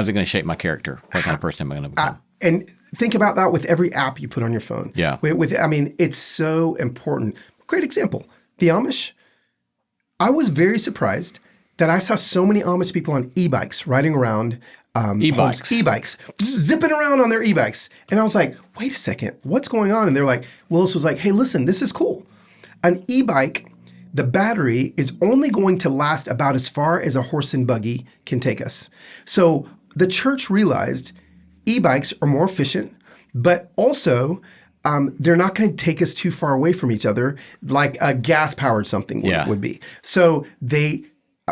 [SPEAKER 1] it going to shape my character? What kind of person am I going to become?
[SPEAKER 2] And think about that with every app you put on your phone.
[SPEAKER 1] Yeah.
[SPEAKER 2] It's so important. Great example. The Amish. I was very surprised that I saw so many Amish people on e-bikes riding around. E-bikes. Zipping around on their e-bikes. And I was like, wait a second, what's going on? And they're like, Willis was like, hey, listen, this is cool. An e-bike, the battery is only going to last about as far as a horse and buggy can take us. So the church realized e-bikes are more efficient, but also they're not going to take us too far away from each other like a gas-powered something would be. So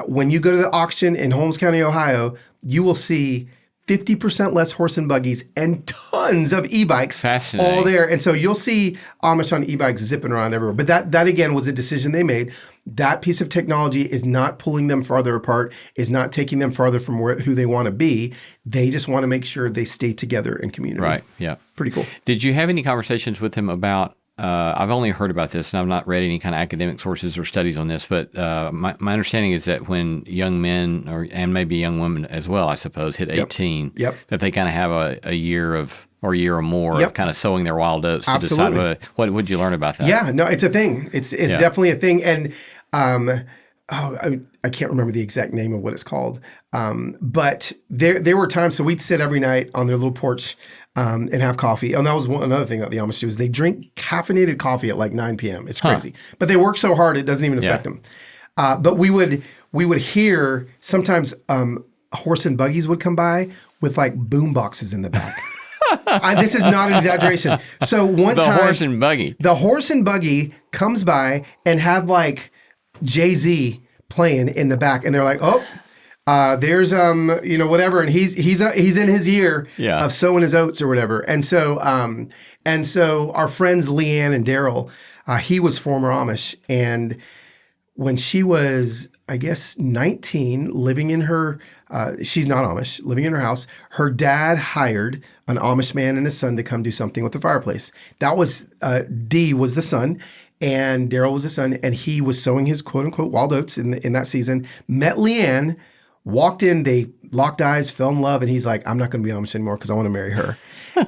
[SPEAKER 2] when you go to the auction in Holmes County, Ohio, you will see 50% less horse and buggies and tons of e-bikes all there. And so you'll see Amish on e-bikes zipping around everywhere. But that again was a decision they made. That piece of technology is not pulling them farther apart, is not taking them farther from who they want to be. They just want to make sure they stay together in community.
[SPEAKER 1] Right, yeah.
[SPEAKER 2] Pretty cool.
[SPEAKER 1] Did you have any conversations with him about, I've only heard about this and I've not read any kind of academic sources or studies on this, but my understanding is that when young men, and maybe young women as well, I suppose, hit 18, that they kind of have a year or more of kind of sowing their wild oats to decide what would you learn about that?
[SPEAKER 2] Yeah, no, it's a thing. It's definitely a thing. And I can't remember the exact name of what it's called. But there were times, so we'd sit every night on their little porch and have coffee. And that was another thing that the Amish do is they drink caffeinated coffee at like 9 p.m. It's crazy. But they work so hard, it doesn't even affect them. But we would hear sometimes horse and buggies would come by with like boom boxes in the back. This is not an exaggeration. So one time, the horse and buggy comes by and had like Jay-Z playing in the back, and they're like, oh, there's whatever, and he's in his year of sowing his oats or whatever. And so our friends Leanne and Daryl, he was former Amish, and when she was, I guess, 19, living in her, she's not Amish, living in her house, her dad hired an Amish man and his son to come do something with the fireplace. That was, D was the son, and Daryl was the son, and he was sowing his quote-unquote wild oats in that season, met Leanne, walked in, they locked eyes, fell in love, and he's like, I'm not going to be Amish anymore because I want to marry her.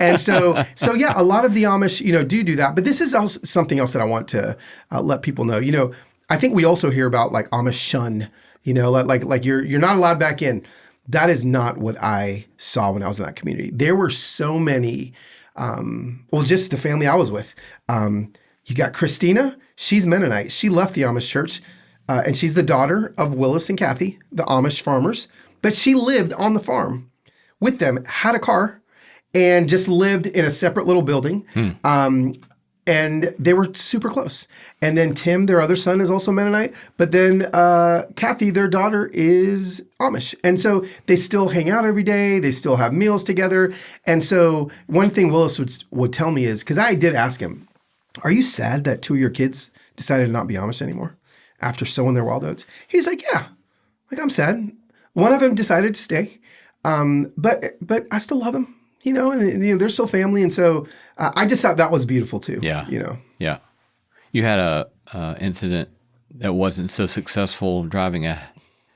[SPEAKER 2] And so yeah, a lot of the Amish, do that. But this is also something else that I want to let people know. I think we also hear about like Amish shun, like you're not allowed back in. That is not what I saw when I was in that community. There were so many, just the family I was with. You got Christina, she's Mennonite. She left the Amish church, and she's the daughter of Willis and Kathy, the Amish farmers. But she lived on the farm with them, had a car, and just lived in a separate little building. And they were super close. And then Tim, their other son, is also Mennonite. But then Kathy, their daughter, is Amish. And so they still hang out every day. They still have meals together. And so one thing Willis would tell me is, because I did ask him, are you sad that 2 of your kids decided to not be Amish anymore after sowing their wild oats? He's like, yeah, like I'm sad. One of them decided to stay, but I still love him. And they're still family, and so I just thought that was beautiful too.
[SPEAKER 1] Yeah, yeah. You had a incident that wasn't so successful driving a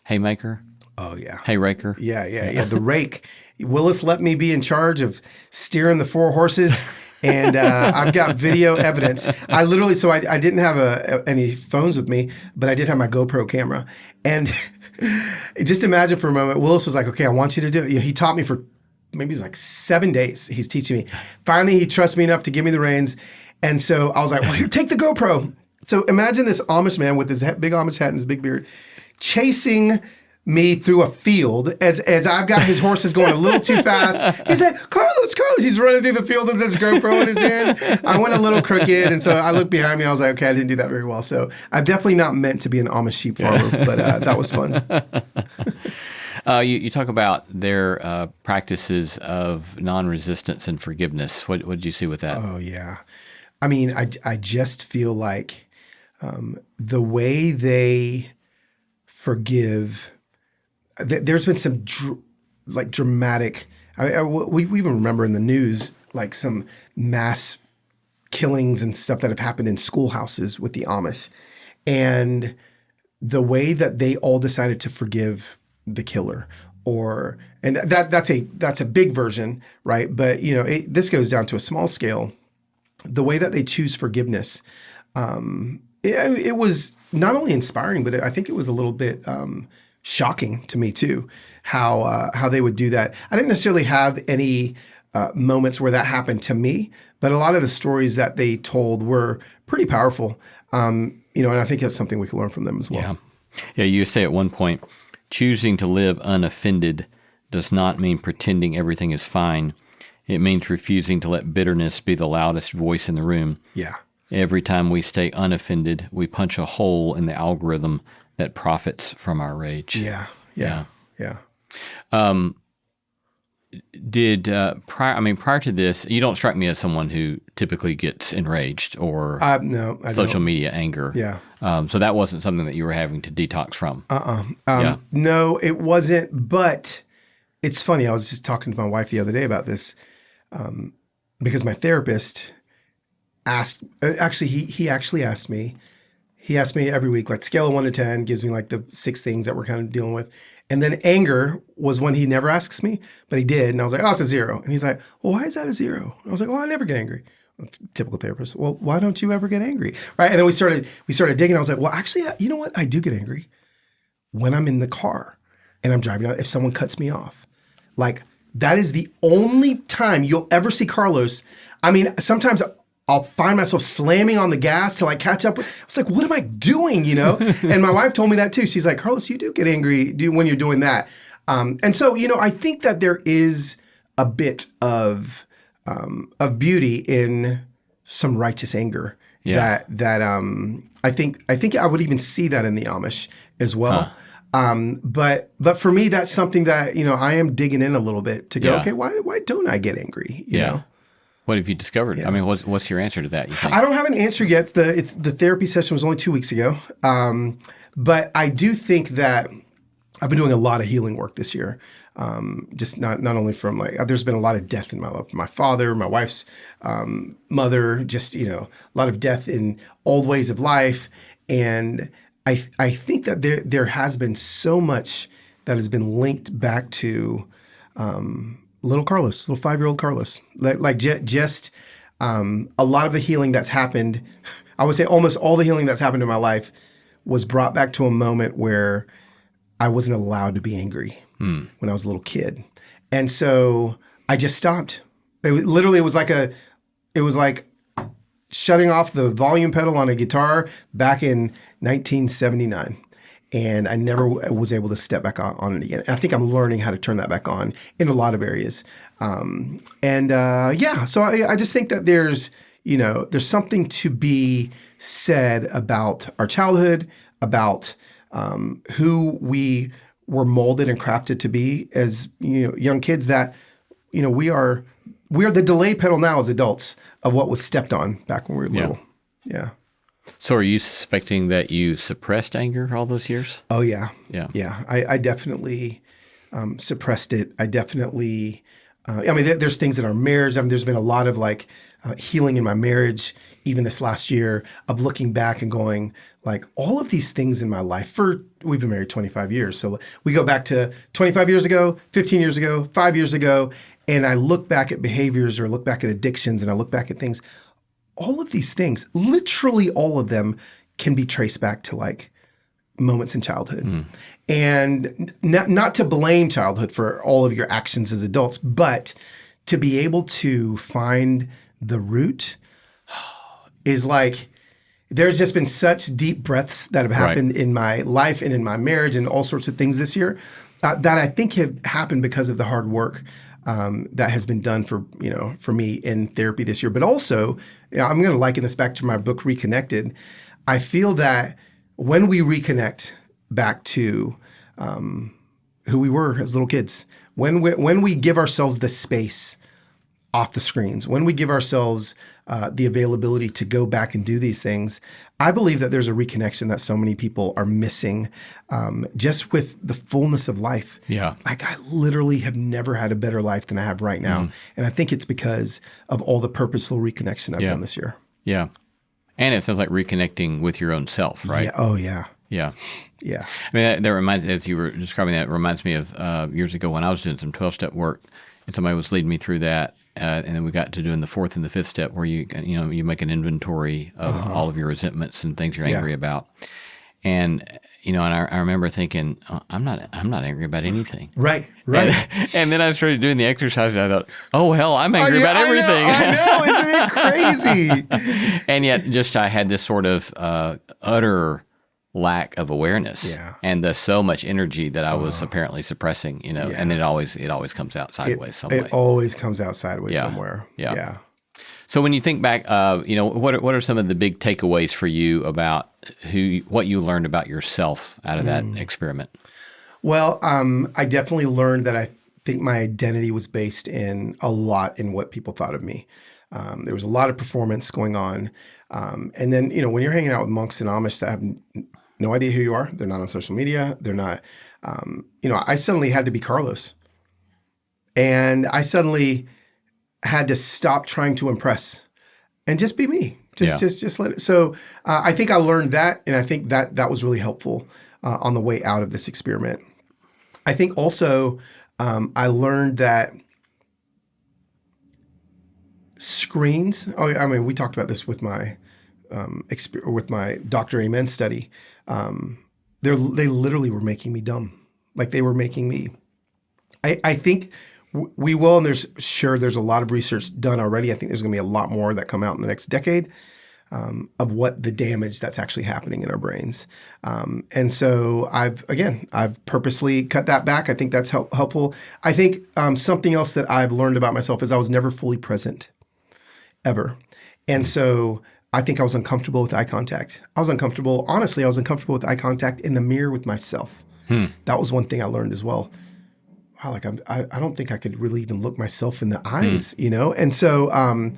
[SPEAKER 1] haymaker,
[SPEAKER 2] Oh yeah.
[SPEAKER 1] hayraker.
[SPEAKER 2] Yeah. The rake. Willis let me be in charge of steering the 4 horses. And I've got video evidence. I literally, so I didn't have any phones with me, but I did have my GoPro camera. And just imagine for a moment, Willis was like, okay, I want you to do it. He taught me for maybe it was like 7 days. He's teaching me. Finally, he trusts me enough to give me the reins. And so I was like, well, here, take the GoPro. So imagine this Amish man with his big Amish hat and his big beard chasing me through a field as I've got his horses going a little too fast. He's like, Carlos, he's running through the field with this GoPro in his hand. I went a little crooked, and so I looked behind me. I was like, okay, I didn't do that very well. So I'm definitely not meant to be an Amish sheep farmer, but that was fun.
[SPEAKER 1] You talk about their practices of non-resistance and forgiveness. What did you see with that?
[SPEAKER 2] Oh, yeah. I mean, I just feel like the way they forgive, there's been some dramatic, we even remember in the news, like some mass killings and stuff that have happened in schoolhouses with the Amish. And the way that they all decided to forgive the killer, and that's a big version, right? But this goes down to a small scale. The way that they choose forgiveness, it was not only inspiring, but I think it was a little bit shocking to me too, how they would do that. I didn't necessarily have any moments where that happened to me, but a lot of the stories that they told were pretty powerful. And I think that's something we can learn from them as well.
[SPEAKER 1] Yeah. You say at one point, choosing to live unoffended does not mean pretending everything is fine. It means refusing to let bitterness be the loudest voice in the room.
[SPEAKER 2] Yeah.
[SPEAKER 1] Every time we stay unoffended, we punch a hole in the algorithm that profits from our rage.
[SPEAKER 2] Yeah.
[SPEAKER 1] Prior to this, you don't strike me as someone who typically gets enraged or
[SPEAKER 2] no, I
[SPEAKER 1] social
[SPEAKER 2] don't.
[SPEAKER 1] media anger.
[SPEAKER 2] Yeah.
[SPEAKER 1] So that wasn't something that you were having to detox from.
[SPEAKER 2] No, it wasn't. But it's funny. I was just talking to my wife the other day about this because my therapist asked. He actually asked me. He asked me every week, like scale of 1 to 10, gives me like the 6 things that we're kind of dealing with. And then anger was one he never asks me, but he did. And I was like, oh, it's a 0. And he's like, well, why is that a 0? I was like, well, I never get angry. Typical therapist. Well, why don't you ever get angry? Right. And then we started digging. I was like, well, actually, you know what? I do get angry when I'm in the car and I'm driving out. If someone cuts me off, like that is the only time you'll ever see Carlos. I mean, sometimes I'll find myself slamming on the gas to like catch up. I was like, what am I doing? And my wife told me that too. She's like, Carlos, you do get angry when you're doing that. And so, I think that there is a bit of beauty in some righteous anger.
[SPEAKER 1] Yeah.
[SPEAKER 2] That I think I would even see that in the Amish as well. But for me, that's something that, I am digging in a little bit to go, okay, why don't I get angry? You know?
[SPEAKER 1] What have you discovered? Yeah. I mean, what's your answer to that, you think?
[SPEAKER 2] I don't have an answer yet. The therapy session was only 2 weeks ago. But I do think that I've been doing a lot of healing work this year. Just not only from there's been a lot of death in my life. My father, my wife's mother, just, a lot of death in old ways of life. And I think that there has been so much that has been linked back to little Carlos, little 5-year-old Carlos. Just a lot of the healing that's happened, I would say almost all the healing that's happened in my life was brought back to a moment where I wasn't allowed to be angry when I was a little kid. And so I just stopped. It was like shutting off the volume pedal on a guitar back in 1979. And I never was able to step back on it again. And I think I'm learning how to turn that back on in a lot of areas. So I just think that there's something to be said about our childhood, about who we were molded and crafted to be as young kids. That we are the delay pedal now as adults of what was stepped on back when we were little. Yeah.
[SPEAKER 1] So are you suspecting that you suppressed anger all those years?
[SPEAKER 2] Oh, yeah.
[SPEAKER 1] Yeah.
[SPEAKER 2] Yeah. I definitely suppressed it. I definitely, there's things in our marriage. There's been a lot of healing in my marriage, even this last year, of looking back and going, like, all of these things in my life, we've been married 25 years. So we go back to 25 years ago, 15 years ago, 5 years ago, and I look back at behaviors or look back at addictions and I look back at things. All of these things, literally all of them, can be traced back to like moments in childhood. And not to blame childhood for all of your actions as adults, but to be able to find the root is like, there's just been such deep breaths that have happened in my life and in my marriage and all sorts of things this year that I think have happened because of the hard work that has been done for me in therapy this year. But also, I'm going to liken this back to my book, Reconnected. I feel that when we reconnect back to who we were as little kids, when we give ourselves the space off the screens, when we give ourselves the availability to go back and do these things, I believe that there's a reconnection that so many people are missing just with the fullness of life.
[SPEAKER 1] Yeah.
[SPEAKER 2] Like, I literally have never had a better life than I have right now. And I think it's because of all the purposeful reconnection I've done this year.
[SPEAKER 1] Yeah. And it sounds like reconnecting with your own self, right?
[SPEAKER 2] Yeah. Oh, yeah.
[SPEAKER 1] Yeah.
[SPEAKER 2] Yeah.
[SPEAKER 1] I mean, that reminds, as you were describing that, it reminds me of years ago when I was doing some 12-step work and somebody was leading me through that. And then we got to doing the 4th and the 5th step where you make an inventory of all of your resentments and things you're angry about. And, and I remember thinking, I'm not angry about anything.
[SPEAKER 2] Right.
[SPEAKER 1] And then I started doing the exercise and I thought, oh, hell, I'm angry about everything.
[SPEAKER 2] I know. Isn't it crazy?
[SPEAKER 1] And yet just I had this sort of utter lack of awareness and the so much energy that I was apparently suppressing, and then it always comes out sideways some way.
[SPEAKER 2] It always comes out sideways somewhere.
[SPEAKER 1] Yeah. So when you think back, what are some of the big takeaways for you about what you learned about yourself out of that experiment?
[SPEAKER 2] Well, I definitely learned that I think my identity was based in what people thought of me. There was a lot of performance going on. And then, when you're hanging out with monks and Amish that have no idea who you are, they're not on social media, they're not, I suddenly had to be Carlos. And I suddenly had to stop trying to impress and just be me. Just let it. So I think I learned that. And I think that was really helpful on the way out of this experiment. I think also I learned that screens. We talked about this with my Dr. Amen study. They literally were making me dumb. Like, they were making me. I think we will, and there's a lot of research done already. I think there's going to be a lot more that come out in the next decade of what the damage that's actually happening in our brains. And so I've purposely cut that back. I think that's helpful. I think something else that I've learned about myself is I was never fully present, ever. And so I think I was uncomfortable with eye contact. Honestly, I was uncomfortable with eye contact in the mirror with myself. That was one thing I learned as well. Wow, like I don't think I could really even look myself in the eyes, And so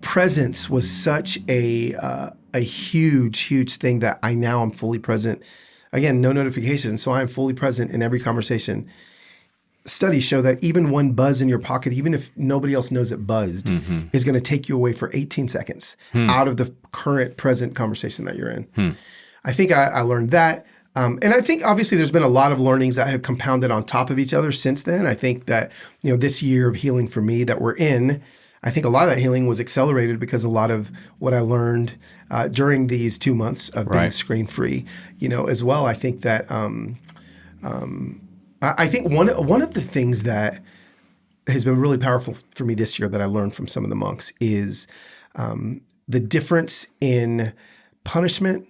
[SPEAKER 2] presence was such a huge thing that I now am fully present. Again, no notifications, so I am fully present in every conversation. Studies show that even one buzz in your pocket, even if nobody else knows it buzzed, is going to take you away for 18 seconds out of the current present conversation that you're in. I think I learned that. And I think obviously there's been a lot of learnings that have compounded on top of each other since then. I think that, this year of healing for me that we're in, I think a lot of that healing was accelerated because a lot of what I learned during these 2 months of being screen-free, as well. I think that I think one of the things that has been really powerful for me this year that I learned from some of the monks is the difference in punishment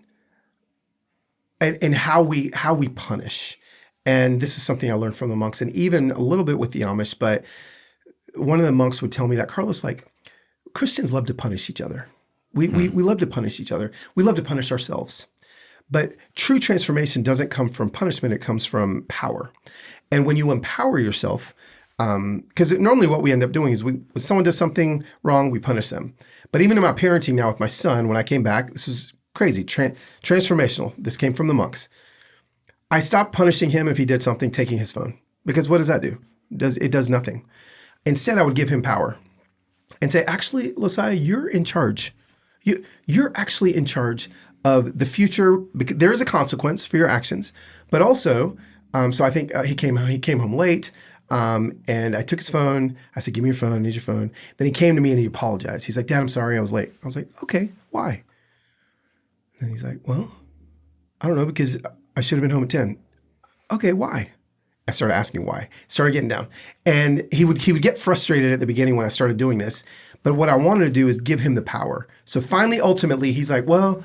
[SPEAKER 2] and how we punish. And this is something I learned from the monks and even a little bit with the Amish. But one of the monks would tell me that, Carlos, like, Christians love to punish each other. We love to punish each other. We love to punish ourselves. But true transformation doesn't come from punishment. It comes from power. And when you empower yourself, because normally what we end up doing is when someone does something wrong, we punish them. But even in my parenting now with my son, when I came back, this was crazy, transformational. This came from the monks. I stopped punishing him if he did something, taking his phone. Because what does that do? It does nothing. Instead, I would give him power. and say, actually, Losiah, you're in charge. You're actually in charge of the future. Because there is a consequence for your actions, but also, so I think he came home late, and I took his phone. I said, "Give me your phone. I need your phone." Then he came to me and he apologized. He's like, "Dad, I'm sorry, I was late." I was like, "Okay, why?" And he's like, "Well, I don't know, because I should have been home at 10. Okay, why?" I started asking why. Started getting down, and he would get frustrated at the beginning when I started doing this. But what I wanted to do is give him the power. So finally, ultimately, he's like, "Well,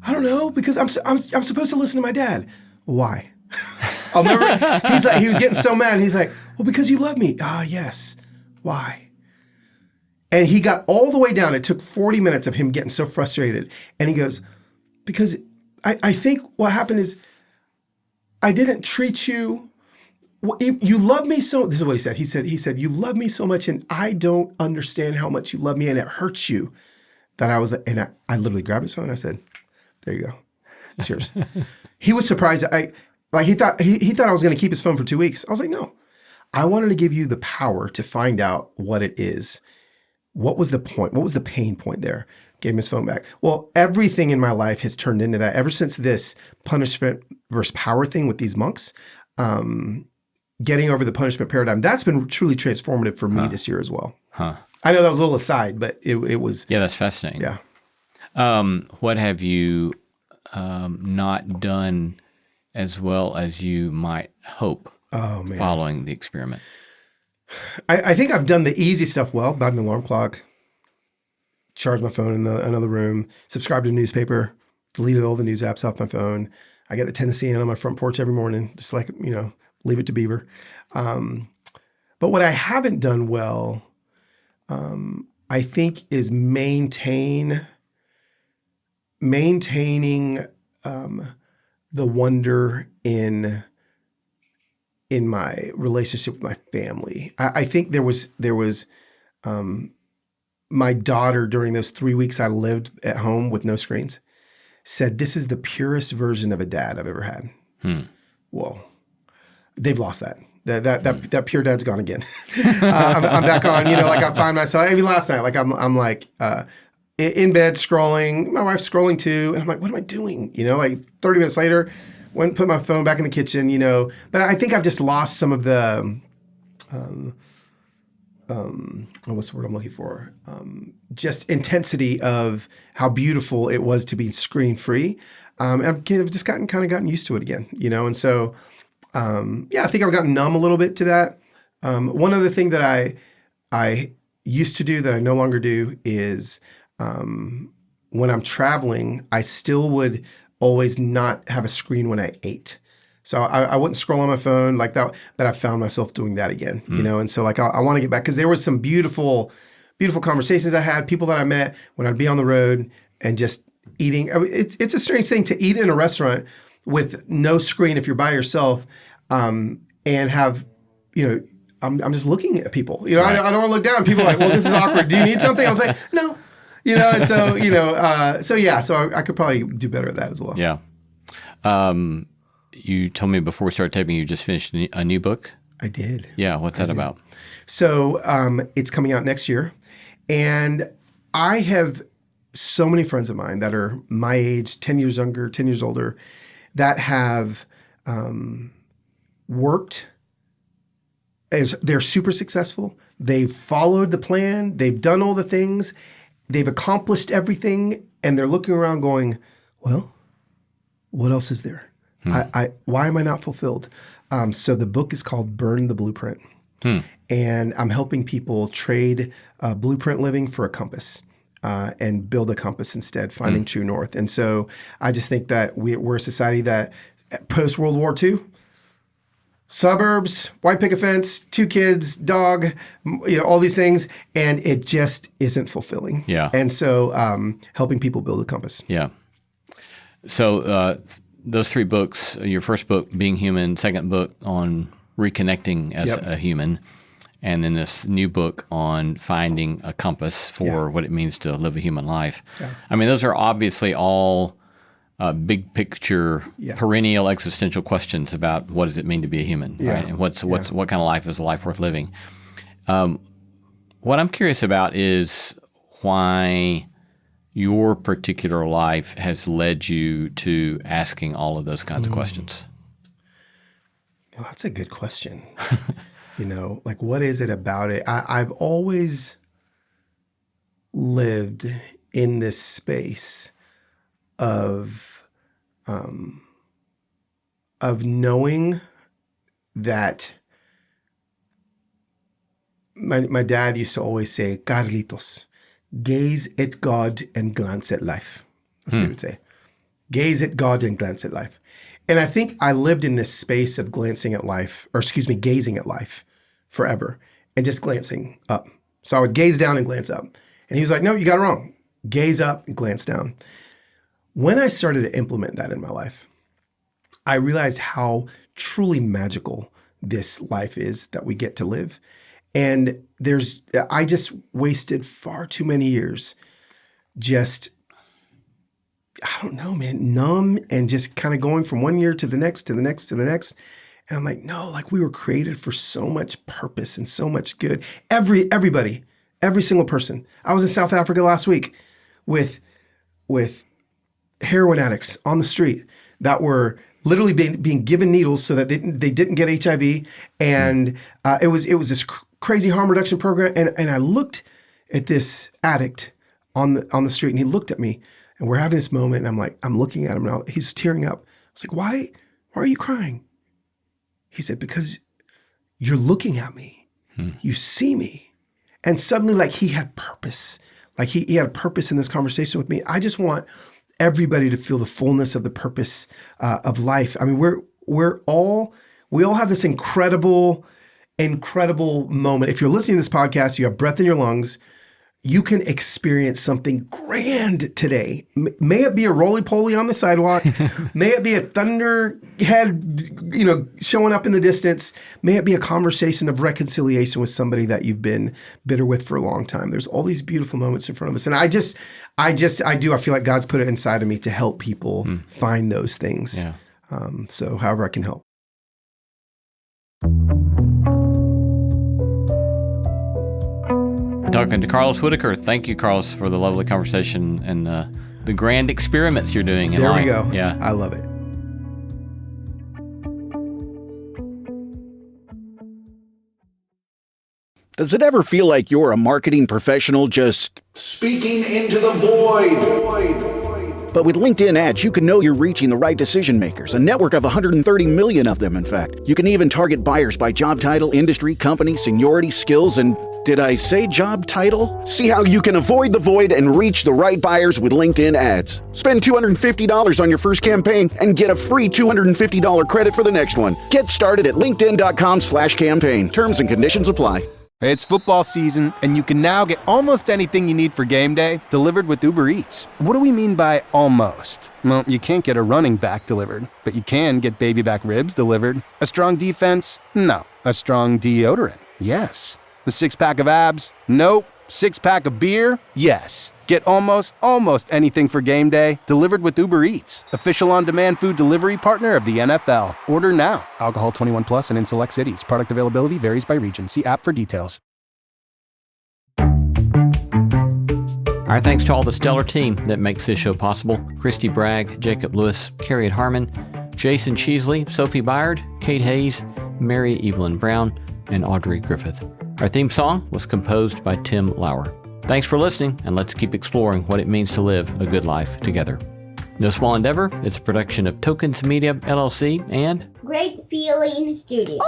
[SPEAKER 2] I don't know, because I'm supposed to listen to my dad." Why? I'll never. He was getting so mad. He's like, "Well, because you love me." Ah, yes. Why? And he got all the way down. It took 40 minutes of him getting so frustrated, and he goes, "Because I think what happened is I didn't treat you. You love me so." This is what he said. He said, "You love me so much, and I don't understand how much you love me, and it hurts you that I was." And I literally grabbed his phone. And I said, "There you go. It's yours." He was surprised. He thought I was going to keep his phone for 2 weeks. I was like, "No, I wanted to give you the power to find out what it is. What was the point? What was the pain point there?" Gave him his phone back. Well, everything in my life has turned into that ever since this punishment versus power thing with these monks. Getting over the punishment paradigm, that's been truly transformative for me this year as well.
[SPEAKER 1] Huh.
[SPEAKER 2] I know that was a little aside, but it was.
[SPEAKER 1] Yeah, that's fascinating.
[SPEAKER 2] Yeah.
[SPEAKER 1] What have you not done as well as you might hope following the experiment?
[SPEAKER 2] I think I've done the easy stuff well. Bought an alarm clock, charged my phone in another room, subscribed to a newspaper, deleted all the news apps off my phone. I get the Tennessee on my front porch every morning, just like, leave it to Beaver. But what I haven't done well, I think, is maintaining the wonder in my relationship with my family. I think there was my daughter, during those 3 weeks I lived at home with no screens, said, "This is the purest version of a dad I've ever had." Whoa. They've lost that. That pure dad's gone again. I'm back on, I find myself, even last night, I'm in bed scrolling, my wife's scrolling too. And I'm like, what am I doing? 30 minutes later, went and put my phone back in the kitchen, but I think I've just lost some of the, what's the word I'm looking for? Just intensity of how beautiful it was to be screen free. And I've just gotten used to it again, and so, I think I've gotten numb a little bit to that. One other thing that I used to do that I no longer do is, when I'm traveling, I still would always not have a screen when I ate. So I wouldn't scroll on my phone like that, but I found myself doing that again, and so I want to get back, because there was some beautiful, beautiful conversations I had, people that I met when I'd be on the road and just eating. It's a strange thing to eat in a restaurant with no screen if you're by yourself, and have, I'm just looking at people. Right. I don't want to look down. People are like, "Well, this is awkward. Do you need something?" I was like, "No." And so, so I could probably do better at that as well.
[SPEAKER 1] Yeah. You told me before we started taping, you just finished a new book.
[SPEAKER 2] I did.
[SPEAKER 1] Yeah. What's that about?
[SPEAKER 2] So it's coming out next year. And I have so many friends of mine that are my age, 10 years younger, 10 years older, that have worked as they're super successful. They've followed the plan. They've done all the things. They've accomplished everything. And they're looking around going, "Well, what else is there? Why am I not fulfilled?" So the book is called Burn the Blueprint. And I'm helping people trade blueprint living for a compass, and build a compass instead, finding true north. And so I just think that we're a society that, post-World War II, suburbs, white picket fence, 2 kids, dog, all these things, and it just isn't fulfilling.
[SPEAKER 1] Yeah.
[SPEAKER 2] And so helping people build a compass.
[SPEAKER 1] Yeah. So those 3 books, your first book, Being Human, second book on reconnecting as a human, and then this new book on finding a compass for what it means to live a human life. Yeah. I mean, those are obviously all big picture, perennial existential questions about what does it mean to be a human, right? And what kind of life is a life worth living. What I'm curious about is why your particular life has led you to asking all of those kinds of questions.
[SPEAKER 2] Well, that's a good question. Like, what is it about it? I've always lived in this space of knowing that my dad used to always say, Carlitos, gaze at God and glance at life. That's what he would say. Gaze at God and glance at life. And I think I lived in this space of gazing at life forever and just glancing up. So I would gaze down and glance up. And he was like, no, you got it wrong. Gaze up and glance down. When I started to implement that in my life, I realized how truly magical this life is that we get to live. And I just wasted far too many years just, I don't know, man, numb and just kind of going from one year to the next, to the next, to the next. And I'm like, no, like we were created for so much purpose and so much good. Everybody, every single person. I was in South Africa last week with heroin addicts on the street that were literally being given needles so that they didn't get HIV. And it was this crazy harm reduction program. And I looked at this addict on the street, and he looked at me, and we're having this moment. And I'm looking at him, and he's tearing up. I was like, why are you crying? He said, because you're looking at me. You see me. And suddenly, like, he had purpose. Like he had a purpose in this conversation with me. I just want everybody to feel the fullness of the purpose of life. I mean, we all have this incredible moment. If you're listening to this podcast, you have breath in your lungs, you can experience something grand today. May it be a roly-poly on the sidewalk. May it be a thunderhead, showing up in the distance. May it be a conversation of reconciliation with somebody that you've been bitter with for a long time. There's all these beautiful moments in front of us. And I feel like God's put it inside of me to help people find those things.
[SPEAKER 1] Yeah.
[SPEAKER 2] So however I can help.
[SPEAKER 1] Talking to Carlos Whittaker. Thank you, Carlos, for the lovely conversation and the grand experiments you're doing in life.
[SPEAKER 2] There we go.
[SPEAKER 1] Yeah.
[SPEAKER 2] I love it.
[SPEAKER 3] Does it ever feel like you're a marketing professional just speaking into the void? But with LinkedIn ads, you can know you're reaching the right decision makers, a network of 130 million of them, in fact. You can even target buyers by job title, industry, company, seniority, skills, and did I say job title? See how you can avoid the void and reach the right buyers with LinkedIn ads. Spend $250 on your first campaign and get a free $250 credit for the next one. Get started at linkedin.com/campaign. Terms and conditions apply.
[SPEAKER 4] It's football season, and you can now get almost anything you need for game day delivered with Uber Eats. What do we mean by almost? Well, you can't get a running back delivered, but you can get baby back ribs delivered. A strong defense? No. A strong deodorant? Yes. A six-pack of abs? Nope. Six-pack of beer? Yes. Get almost anything for game day delivered with Uber Eats, official on-demand food delivery partner of the NFL. Order now. Alcohol 21 plus and in select cities. Product availability varies by region. See app for details.
[SPEAKER 1] Our thanks to all the stellar team that makes this show possible. Christy Bragg, Jacob Lewis, Harriet Harmon, Jason Cheesley, Sophie Byard, Kate Hayes, Mary Evelyn Brown, and Audrey Griffith. Our theme song was composed by Tim Lauer. Thanks for listening, and let's keep exploring what it means to live a good life together. No Small Endeavor is a production of Tokens Media, LLC, and
[SPEAKER 5] Great Feeling Studio.